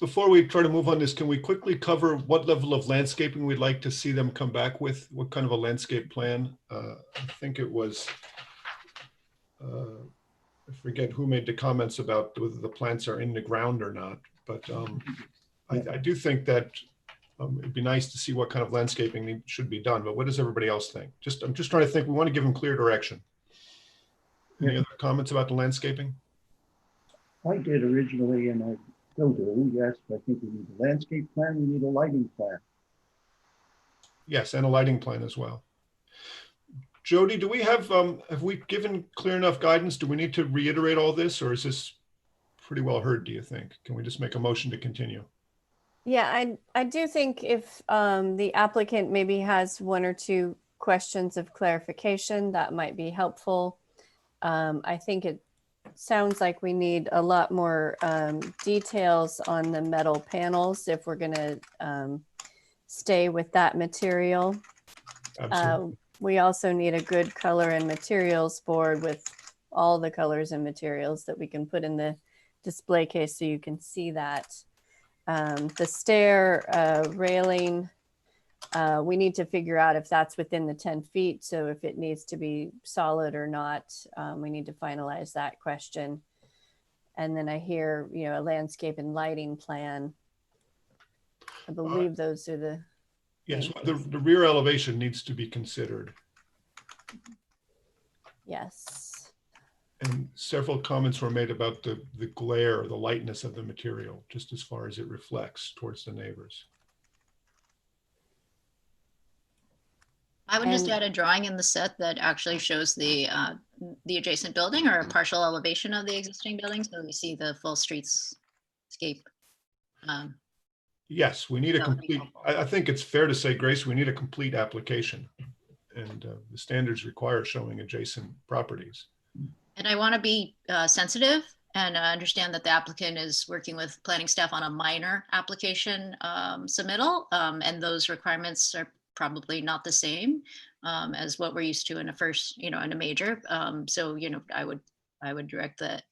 Before we try to move on this, can we quickly cover what level of landscaping we'd like to see them come back with? What kind of a landscape plan? I think it was, I forget who made the comments about whether the plants are in the ground or not, but I do think that it'd be nice to see what kind of landscaping should be done, but what does everybody else think? I'm just trying to think, we want to give them clear direction. Any other comments about the landscaping? I did originally, and I still do, yes. I think we need a landscape plan, we need a lighting plan. Yes, and a lighting plan as well. Jody, do we have we given clear enough guidance? Do we need to reiterate all this, or is this pretty well heard, do you think? Can we just make a motion to continue? Yeah, I do think if the applicant maybe has one or two questions of clarification, that might be helpful. I think it sounds like we need a lot more details on the metal panels if we're going to stay with that material. Absolutely. We also need a good color and materials board with all the colors and materials that we can put in the display case so you can see that. The stair railing, we need to figure out if that's within the 10 feet. So if it needs to be solid or not, we need to finalize that question. And then I hear, a landscape and lighting plan. I believe those are the. Yes, the rear elevation needs to be considered. Yes. And several comments were made about the glare, the lightness of the material, just as far as it reflects towards the neighbors. I would just add a drawing in the set that actually shows the adjacent building or a partial elevation of the existing building, so we see the full streetscape. Yes, we need a complete, I think it's fair to say, Grace, we need a complete application. And the standards require showing adjacent properties. And I want to be sensitive and understand that the applicant is working with planning staff on a minor application submittal, and those requirements are probably not the same as what we're used to in a first, in a major. So, I would direct the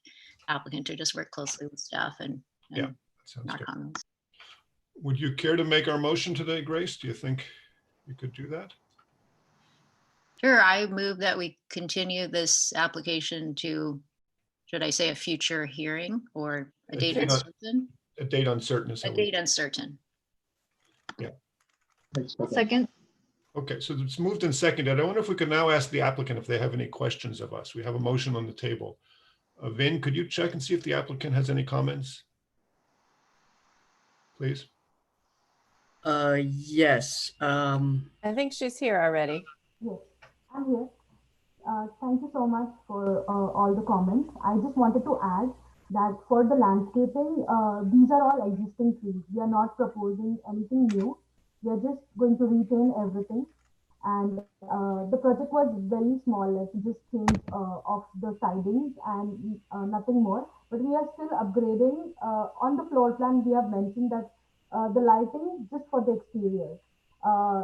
applicant to just work closely with staff and yeah, that sounds not good. comments. Would you care to make our motion today, Grace? Do you think you could do that? Sure, I move that we continue this application to, should I say, a future hearing or a date uncertain? A date uncertain is how A date uncertain. Yeah. Second. Okay, so it's moved and seconded. I wonder if we could now ask the applicant if they have any questions of us. We have a motion on the table. Vin, could you check and see if the applicant has any comments? Please. Yes. I think she's here already. Yes, I'm here. Thank you so much for all the comments. I just wanted to add that for the landscaping, these are all existing trees. We are not proposing anything new. We are just going to retain everything. And the project was very small, like just change of the sidings and nothing more. But we are still upgrading. On the floor plan, we have mentioned that the lighting just for the exterior.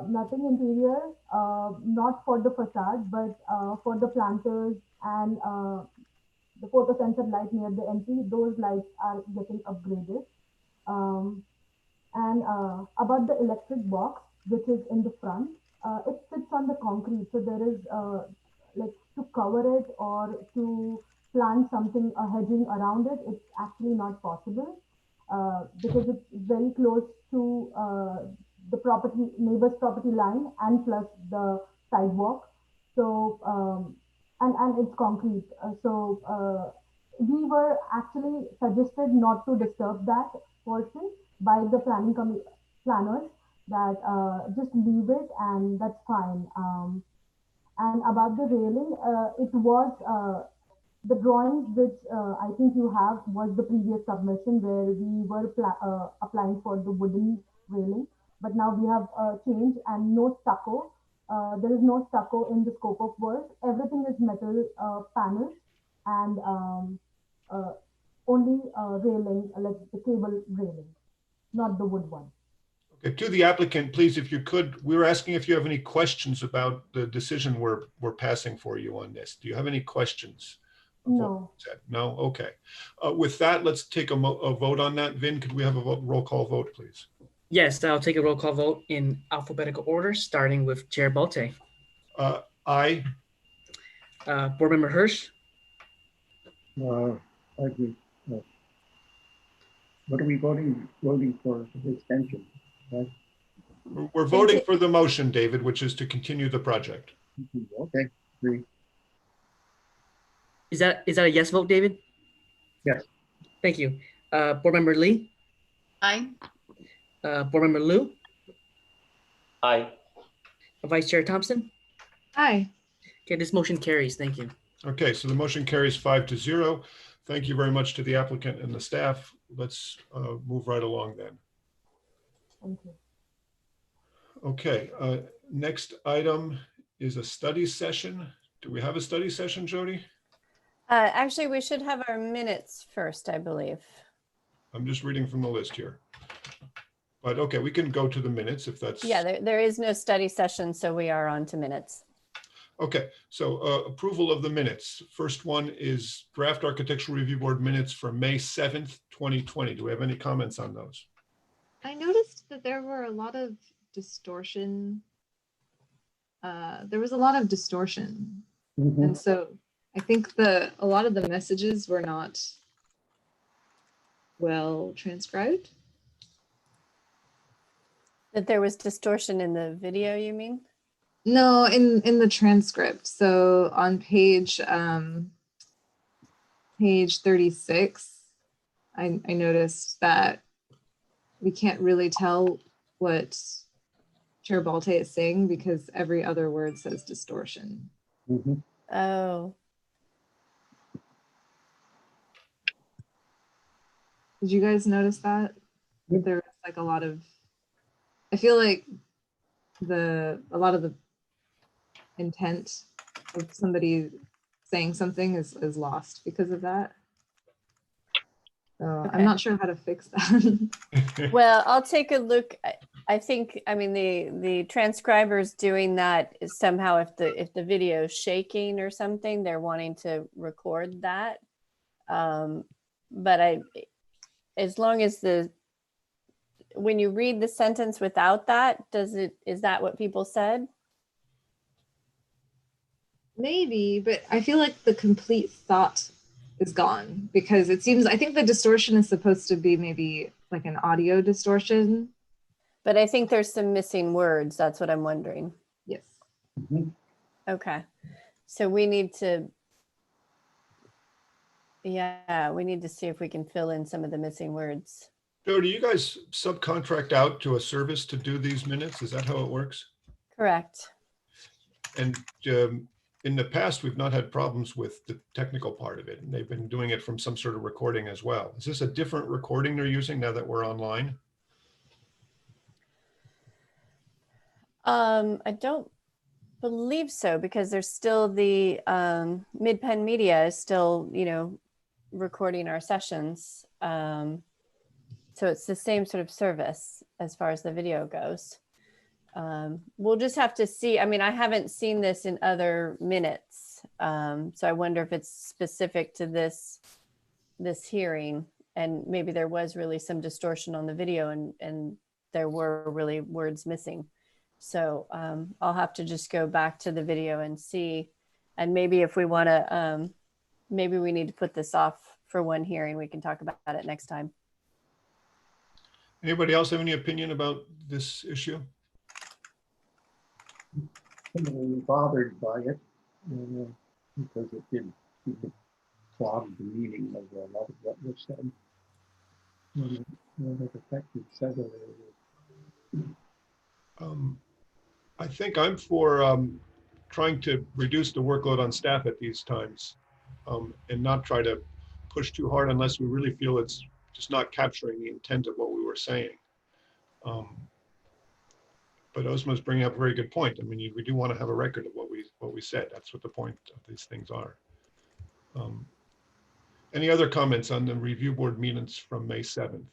Nothing interior, not for the facade, but for the planters and the photo sensor light near the entry, those lights are getting upgraded. Um, and about the electric box, which is in the front, it sits on the concrete. So there is like to cover it or to plant something, hedging around it, it's actually not possible. because it's very close to the neighbor's property line and plus the sidewalk. So, and it's concrete. We were actually suggested not to disturb that portion by the planners, that just leave it and that's fine. And about the railing, it was the drawings which I think you have was the previous submission where we were applying for the wooden railing, but now we have changed and no stucco. There is no stucco in the scope of work. Everything is metal panels and uh, only railing, like the cable railing, not the wood one. Okay, to the applicant, please, if you could, we were asking if you have any questions about the decision we're passing for you on this. Do you have any questions? No. No? Okay. With that, let's take a vote on that. Vin, could we have a roll call vote, please? Yes, I'll take a roll call vote in alphabetical order, starting with Chair Bolte. Aye. Board Member Hirsch. I agree. What are we voting for the extension? Right? We're voting for the motion, David, which is to continue the project. Okay, agree. Is that a yes vote, David? Yes. Thank you. Board Member Lee. Aye. Board Member Liu. Aye. Vice Chair Thompson. Aye. Okay, this motion carries. Thank you. Okay, so the motion carries 5-0. Thank you very much to the applicant and the staff. Let's move right along then. Thank you. Okay, next item is a study session. Do we have a study session, Jody? Actually, we should have our minutes first, I believe. I'm just reading from the list here. But okay, we can go to the minutes if that's. Yeah, there is no study session, so we are on to minutes. Okay, so approval of the minutes. First one is draft architectural review board minutes for May 7th, 2020. Do we have any comments on those? I noticed that there were a lot of distortion. There was a lot of distortion. Mhm. And so I think a lot of the messages were not well transcribed. That there was distortion in the video, you mean? No, in the transcript. So on page 36, I noticed that we can't really tell what Chair Balte is saying because every other word says distortion. Mhm. Oh, Did you guys notice that? Yep. There was like a lot of, I feel like a lot of the intent of somebody saying something is lost because of that. So Okay. I'm not sure how to fix that. well, I'll take a look. I think, I mean, the transcribers doing that is somehow if the video is shaking or something, they're wanting to record that. But as long as when you read the sentence without that, is that what people said? Maybe, but I feel like the complete thought is gone because it seems, I think the distortion is supposed to be maybe like an audio distortion. But I think there's some missing words. That's what I'm wondering. Yes. Mhm. Okay. So we need to see if we can fill in some of the missing words. Joe, do you guys subcontract out to a service to do these minutes? Is that how it works? Correct. And in the past, we've not had problems with the technical part of it, and they've been doing it from some sort of recording as well. Is this a different recording they're using now that we're online? I don't believe so because there's still the Mid-Penn Media is still, recording our sessions. So it's the same sort of service as far as the video goes. We'll just have to see. I mean, I haven't seen this in other minutes. So I wonder if it's specific to this hearing, and maybe there was really some distortion on the video and there were really words missing. So I'll have to just go back to the video and see. And maybe if we want to, maybe we need to put this off for one hearing. We can talk about it next time. Anybody else have any opinion about this issue? I'm bothered by it because it did clog the meaning of a lot of what was said. And it affected several areas. I think I'm for trying to reduce the workload on staff at these times and not try to push too hard unless we really feel it's just not capturing the intent of what we were saying. But Ozma's bringing up a very good point. I mean, we do want to have a record of what we said. That's what the point of these things are. Any other comments on the review board minutes from May 7th?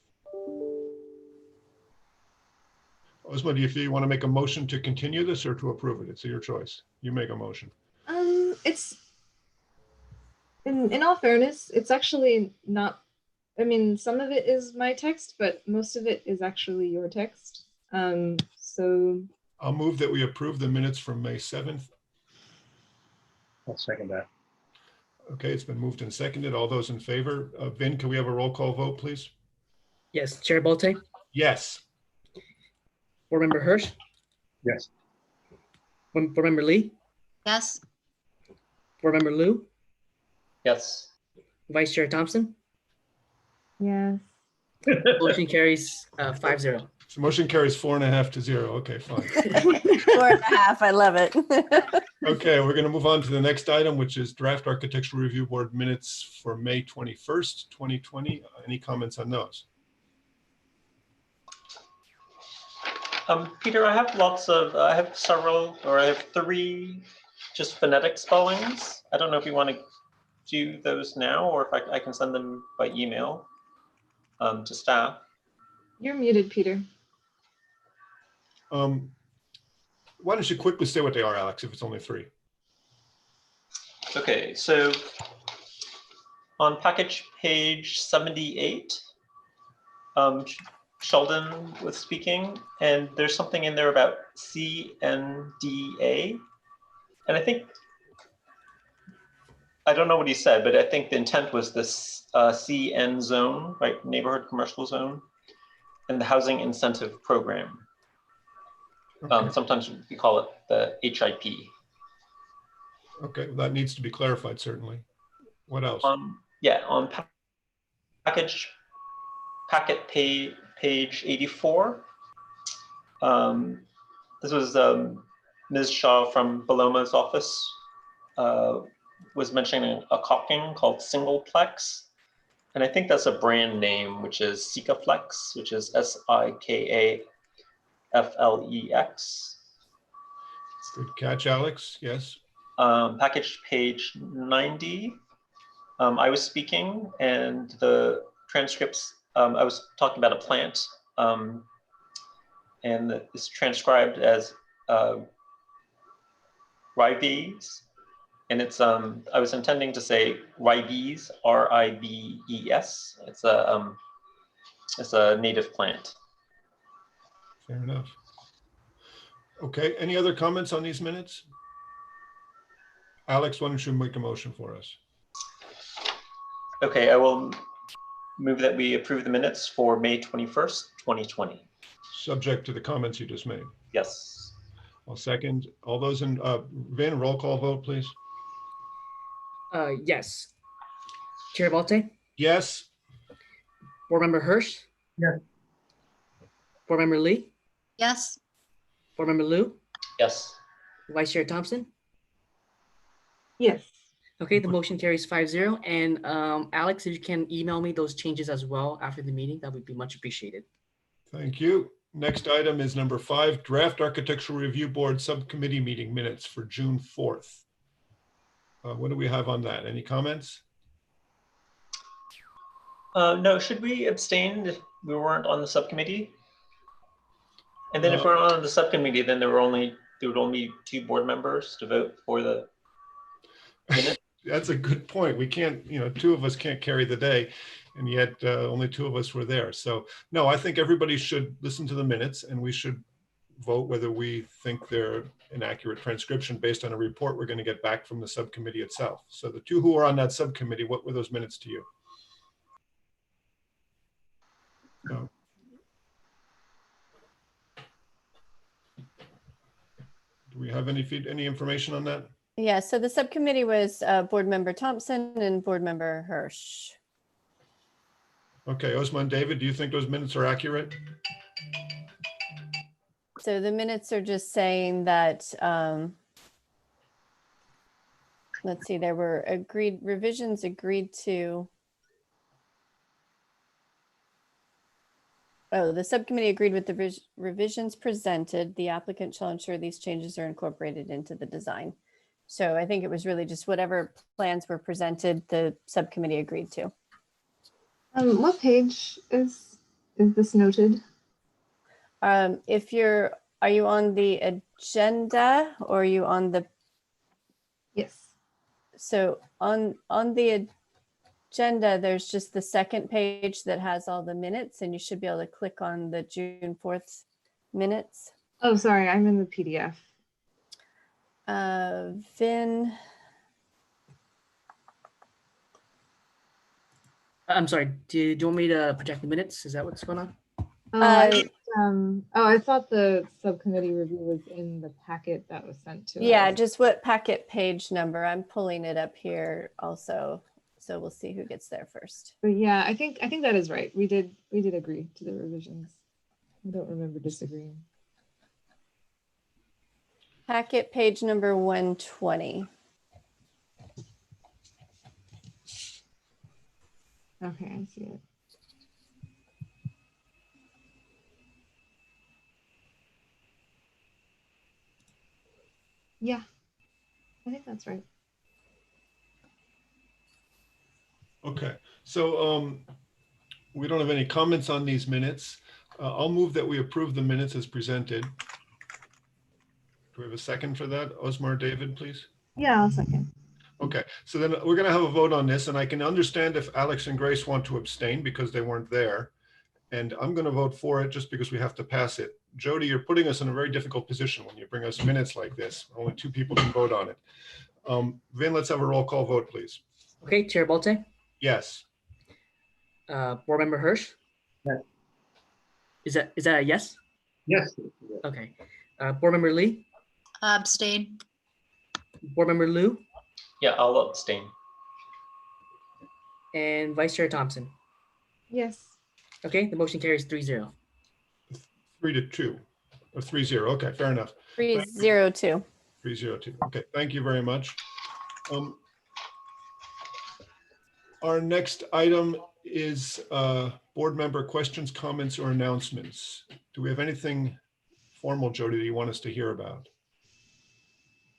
Ozma, do you feel you want to make a motion to continue this or to approve it? It's your choice. You make a motion. It's in all fairness, it's actually not. I mean, some of it is my text, but most of it is actually your text. So I'll move that we approve the minutes from May 7th. I'll second that. Okay, it's been moved and seconded. All those in favor? Vin, can we have a roll call vote, please? Yes, Chair Bolte, Yes. Board Member Hirsch, Yes. Board Member Lee, Yes. Board Member Liu, Yes. Vice Chair Thompson. Yes. Motion carries 5-0. So motion carries 4.5 to 0. Okay, fine. 4.5. I love it. Okay, we're going to move on to the next item, which is draft architectural review board minutes for May 21st, 2020. Any comments on those? Peter, I have several, or I have 3 just phonetic spellings. I don't know if you want to do those now or if I can send them by email to staff. you're muted, Peter. Why don't you quickly say what they are, Alex, if it's only 3? Okay, so on package page 78, Sheldon was speaking, and there's something in there about CNDA. And I don't know what he said, but I think the intent was this CN zone, right, neighborhood commercial zone, and the housing incentive program. Okay. Sometimes we call it the HIP. Okay, well, that needs to be clarified, certainly. What else? Yeah, on packet page 84. This was Ms. Shaw from Paloma's office was mentioning a caulking called Singleplex. And I think that's a brand name, which is Sikaflex, which is SIKAFLEX. Good catch, Alex. Yes. Package page 90. I was speaking and the transcripts, I was talking about a plant and it's transcribed as ribes. And it's, I was intending to say ribes, RIBES. It's a native plant. Fair enough. Okay, any other comments on these minutes? Alex, why don't you make a motion for us? Okay, I will move that we approve the minutes for May 21st, 2020. Subject to the comments you just made. Yes. I'll second. All those in, Vin, roll call vote, please. Yes. Chair Bolte, Yes. Board Member Hirsch. Yes. Board Member Lee, Yes. Board Member Liu, Yes. Vice Chair Thompson. Yes. Okay, the motion carries 5-0. And Alex, if you can email me those changes as well after the meeting, that would be much appreciated. Thank you. Next item is number 5, draft architectural review board subcommittee meeting minutes for June 4th. What do we have on that? Any comments? No, should we abstain if we weren't on the subcommittee? And then if we're on the subcommittee, then there would only be 2 board members to vote for the minute. That's a good point. We can't, 2 of us can't carry the day, and yet only 2 of us were there. So no, I think everybody should listen to the minutes and we should vote whether we think they're an accurate transcription based on a report we're going to get back from the subcommittee itself. So the 2 who are on that subcommittee, what were those minutes to you? No. Do we have any information on that? Yeah, so the subcommittee was Board Member Thompson and Board Member Hirsch. Okay, Osman, David, do you think those minutes are accurate? So the minutes are just saying that, let's see, there were revisions agreed to. Oh, the subcommittee agreed with the revisions presented. The applicant shall ensure these changes are incorporated into the design. So I think it was really just whatever plans were presented, the subcommittee agreed to. What page is this noted? Are you on the agenda or are you on the? Yes. So on the agenda, there's just the second page that has all the minutes, and you should be able to click on the June 4th minutes. Oh, sorry, I'm in the PDF. Vin, I'm sorry. Do you want me to project the minutes? Is that what's going on? Oh, I thought the subcommittee review was in the packet that was sent to yeah, us. just what packet page number? I'm pulling it up here also, so we'll see who gets there first. But yeah, I think that is right. We did agree to the revisions. I don't remember disagreeing. Packet page number 120. Okay, I see it. Yeah, I think that's right. Okay, so we don't have any comments on these minutes. I'll move that we approve the minutes as presented. Do we have a second for that? Osmar, David, please. Yeah, I'll second. Okay, so then we're going to have a vote on this, and I can understand if Alex and Grace want to abstain because they weren't there. And I'm going to vote for it just because we have to pass it. Jody, you're putting us in a very difficult position when you bring us minutes like this. Only 2 people can vote on it. Vin, let's have a roll call vote, please. Okay, Chair Bolte, Yes. Board Member Hirsch. Yes. Is that a yes? Yes. Okay. Board Member Lee, Abstain. Board Member Liu, Yeah, I'll abstain. and Vice Chair Thompson. Yes. Okay, the motion carries 3-0. 3-2 or 3-0. Okay, fair enough. 302. 302. Okay, thank you very much. Our next item is board member questions, comments, or announcements. Do we have anything formal, Jody, that you want us to hear about?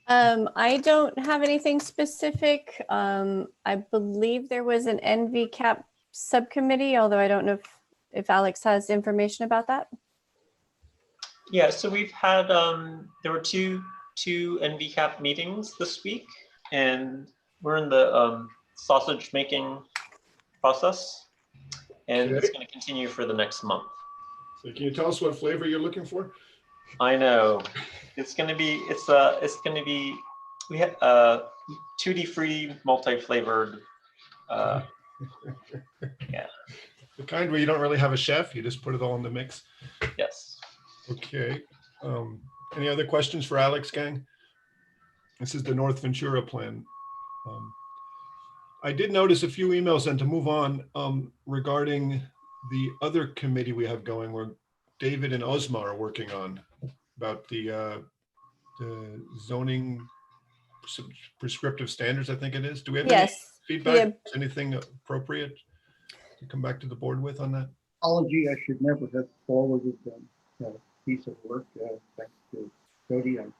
I don't have anything specific. I believe there was an NVCAP subcommittee, although I don't know if Alex has information about that. Yeah, so we've had, there were two NVCAP meetings this week, and we're in the sausage making process, and it's going to continue for the next month. So can you tell us what flavor you're looking for? I know. It's going to be, we have tutti frutti, multi-flavored. Yeah. The kind where you don't really have a chef, you just put it all in the mix. Yes. Okay. Any other questions for Alex, gang? This is the North Ventura plan. I did notice a few emails, and to move on, regarding the other committee we have going, where David and Osmar are working on, about the zoning prescriptive standards, I think it is. Do we have any feedback? Anything appropriate to come back to the board with on that? Apology, I should never have forwarded a piece of work. Thanks to Jody. I'm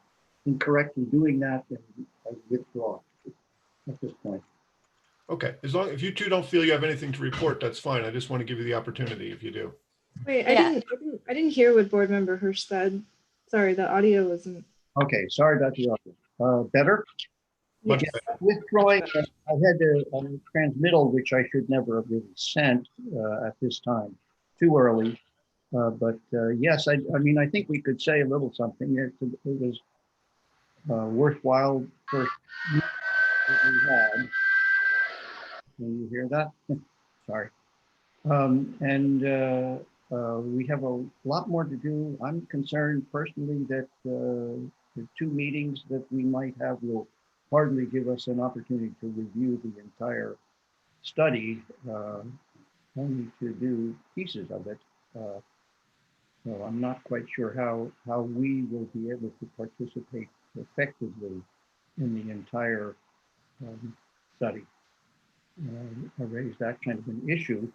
incorrect in doing that, and I withdraw at this point. Okay, as long if you two don't feel you have anything to report, that's fine. I just want to give you the opportunity if you do. Wait, I didn't hear what board member Hirsch said. Sorry, the audio wasn't. Okay, sorry about the audio. Better? Much Yes. Withdrawing, I had a transmittal which I should never have really sent at this time, too early. But yes, I mean, I think we could say a little something. It was worthwhile first that we had. Can you hear that? Sorry. We have a lot more to do. I'm concerned personally that the 2 meetings that we might have will hardly give us an opportunity to review the entire study, only to do pieces of it. So I'm not quite sure how we will be able to participate effectively in the entire study. I raised that kind of an issue,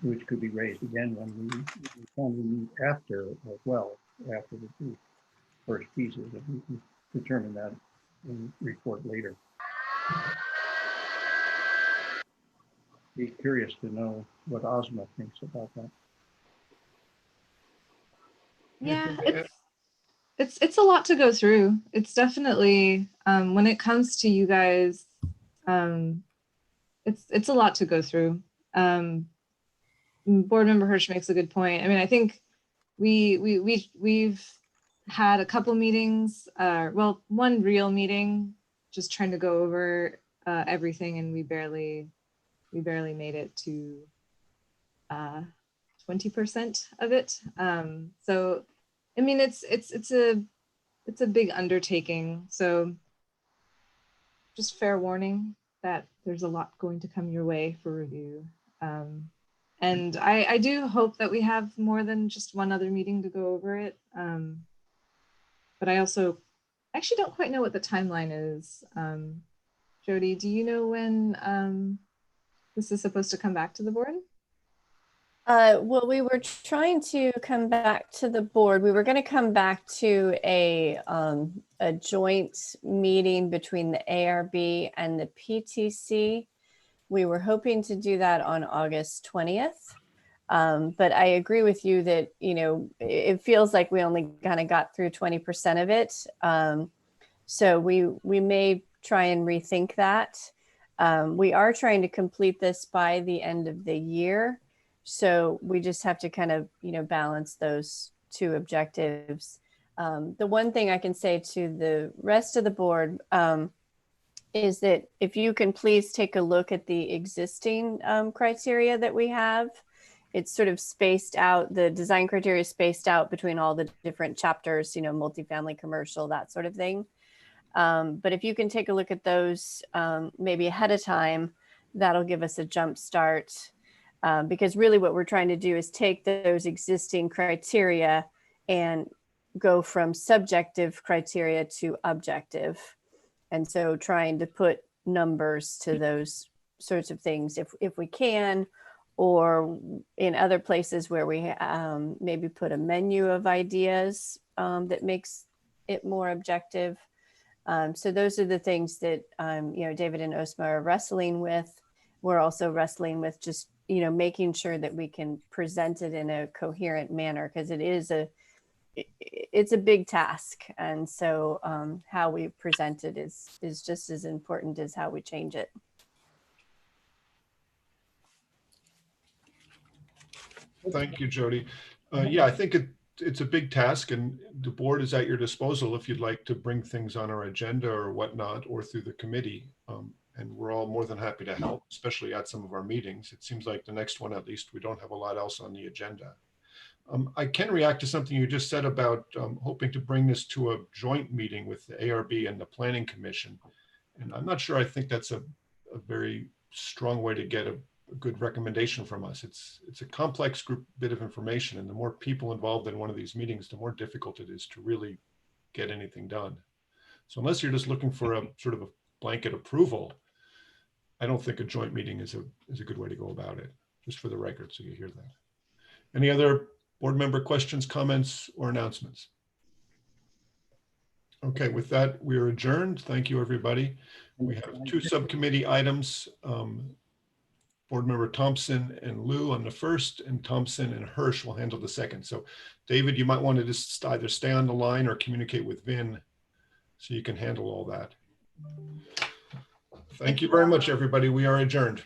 which could be raised again when we finally meet after as well, after the 2 first pieces, and we can determine that and report later. Be curious to know what Ozma thinks about that. Yeah, it's a lot to go through. It's definitely when it comes to you guys, it's a lot to go through. Board member Hirsch makes a good point. I mean, I think we've had a couple meetings, well, one real meeting, just trying to go over everything, and we barely made it to 20% of it. So, I mean, it's a big undertaking. So, just fair warning that there's a lot going to come your way for review. And I do hope that we have more than just one other meeting to go over it. But I also actually don't quite know what the timeline is. Jody, do you know when this is supposed to come back to the board? Well, we were trying to come back to the board. We were going to come back to a joint meeting between the ARB and the PTC. We were hoping to do that on August 20th. But I agree with you that, you know, it feels like we only kind of got through 20% of it. So we may try and rethink that. We are trying to complete this by the end of the year. So we just have to kind of, you know, balance those 2 objectives. The one thing I can say to the rest of the board is that if you can please take a look at the existing criteria that we have. It's sort of spaced out, the design criteria is spaced out between all the different chapters, you know, multifamily, commercial, that sort of thing. But if you can take a look at those maybe ahead of time, that'll give us a jump start. Because really what we're trying to do is take those existing criteria and go from subjective criteria to objective. And so trying to put numbers to those sorts of things if we can, or in other places where we maybe put a menu of ideas that makes it more objective. So those are the things that, you know, David and Osma are wrestling with. We're also wrestling with just, you know, making sure that we can present it in a coherent manner, because it's a big task. And so how we present it is just as important as how we change it. Thank you, Jody. Yeah, I think it's a big task, and the board is at your disposal if you'd like to bring things on our agenda or whatnot, or through the committee. And we're all more than happy to help, especially at some of our meetings. It seems like the next one, at least, we don't have a lot else on the agenda. I can react to something you just said about hoping to bring this to a joint meeting with the ARB and the Planning Commission. And I'm not sure I think that's a very strong way to get a good recommendation from us. It's a complex bit of information, and the more people involved in one of these meetings, the more difficult it is to really get anything done. So unless you're just looking for a sort of a blanket approval, I don't think a joint meeting is a good way to go about it, just for the record, so you hear that. Any other board member questions, comments, or announcements? Okay, with that, we are adjourned. Thank you, everybody. We have 2 subcommittee items. Board member Thompson and Lou on the first, and Thompson and Hirsch will handle the second. So David, you might want to just either stay on the line or communicate with Vin so you can handle all that. Thank you very much, everybody. We are adjourned.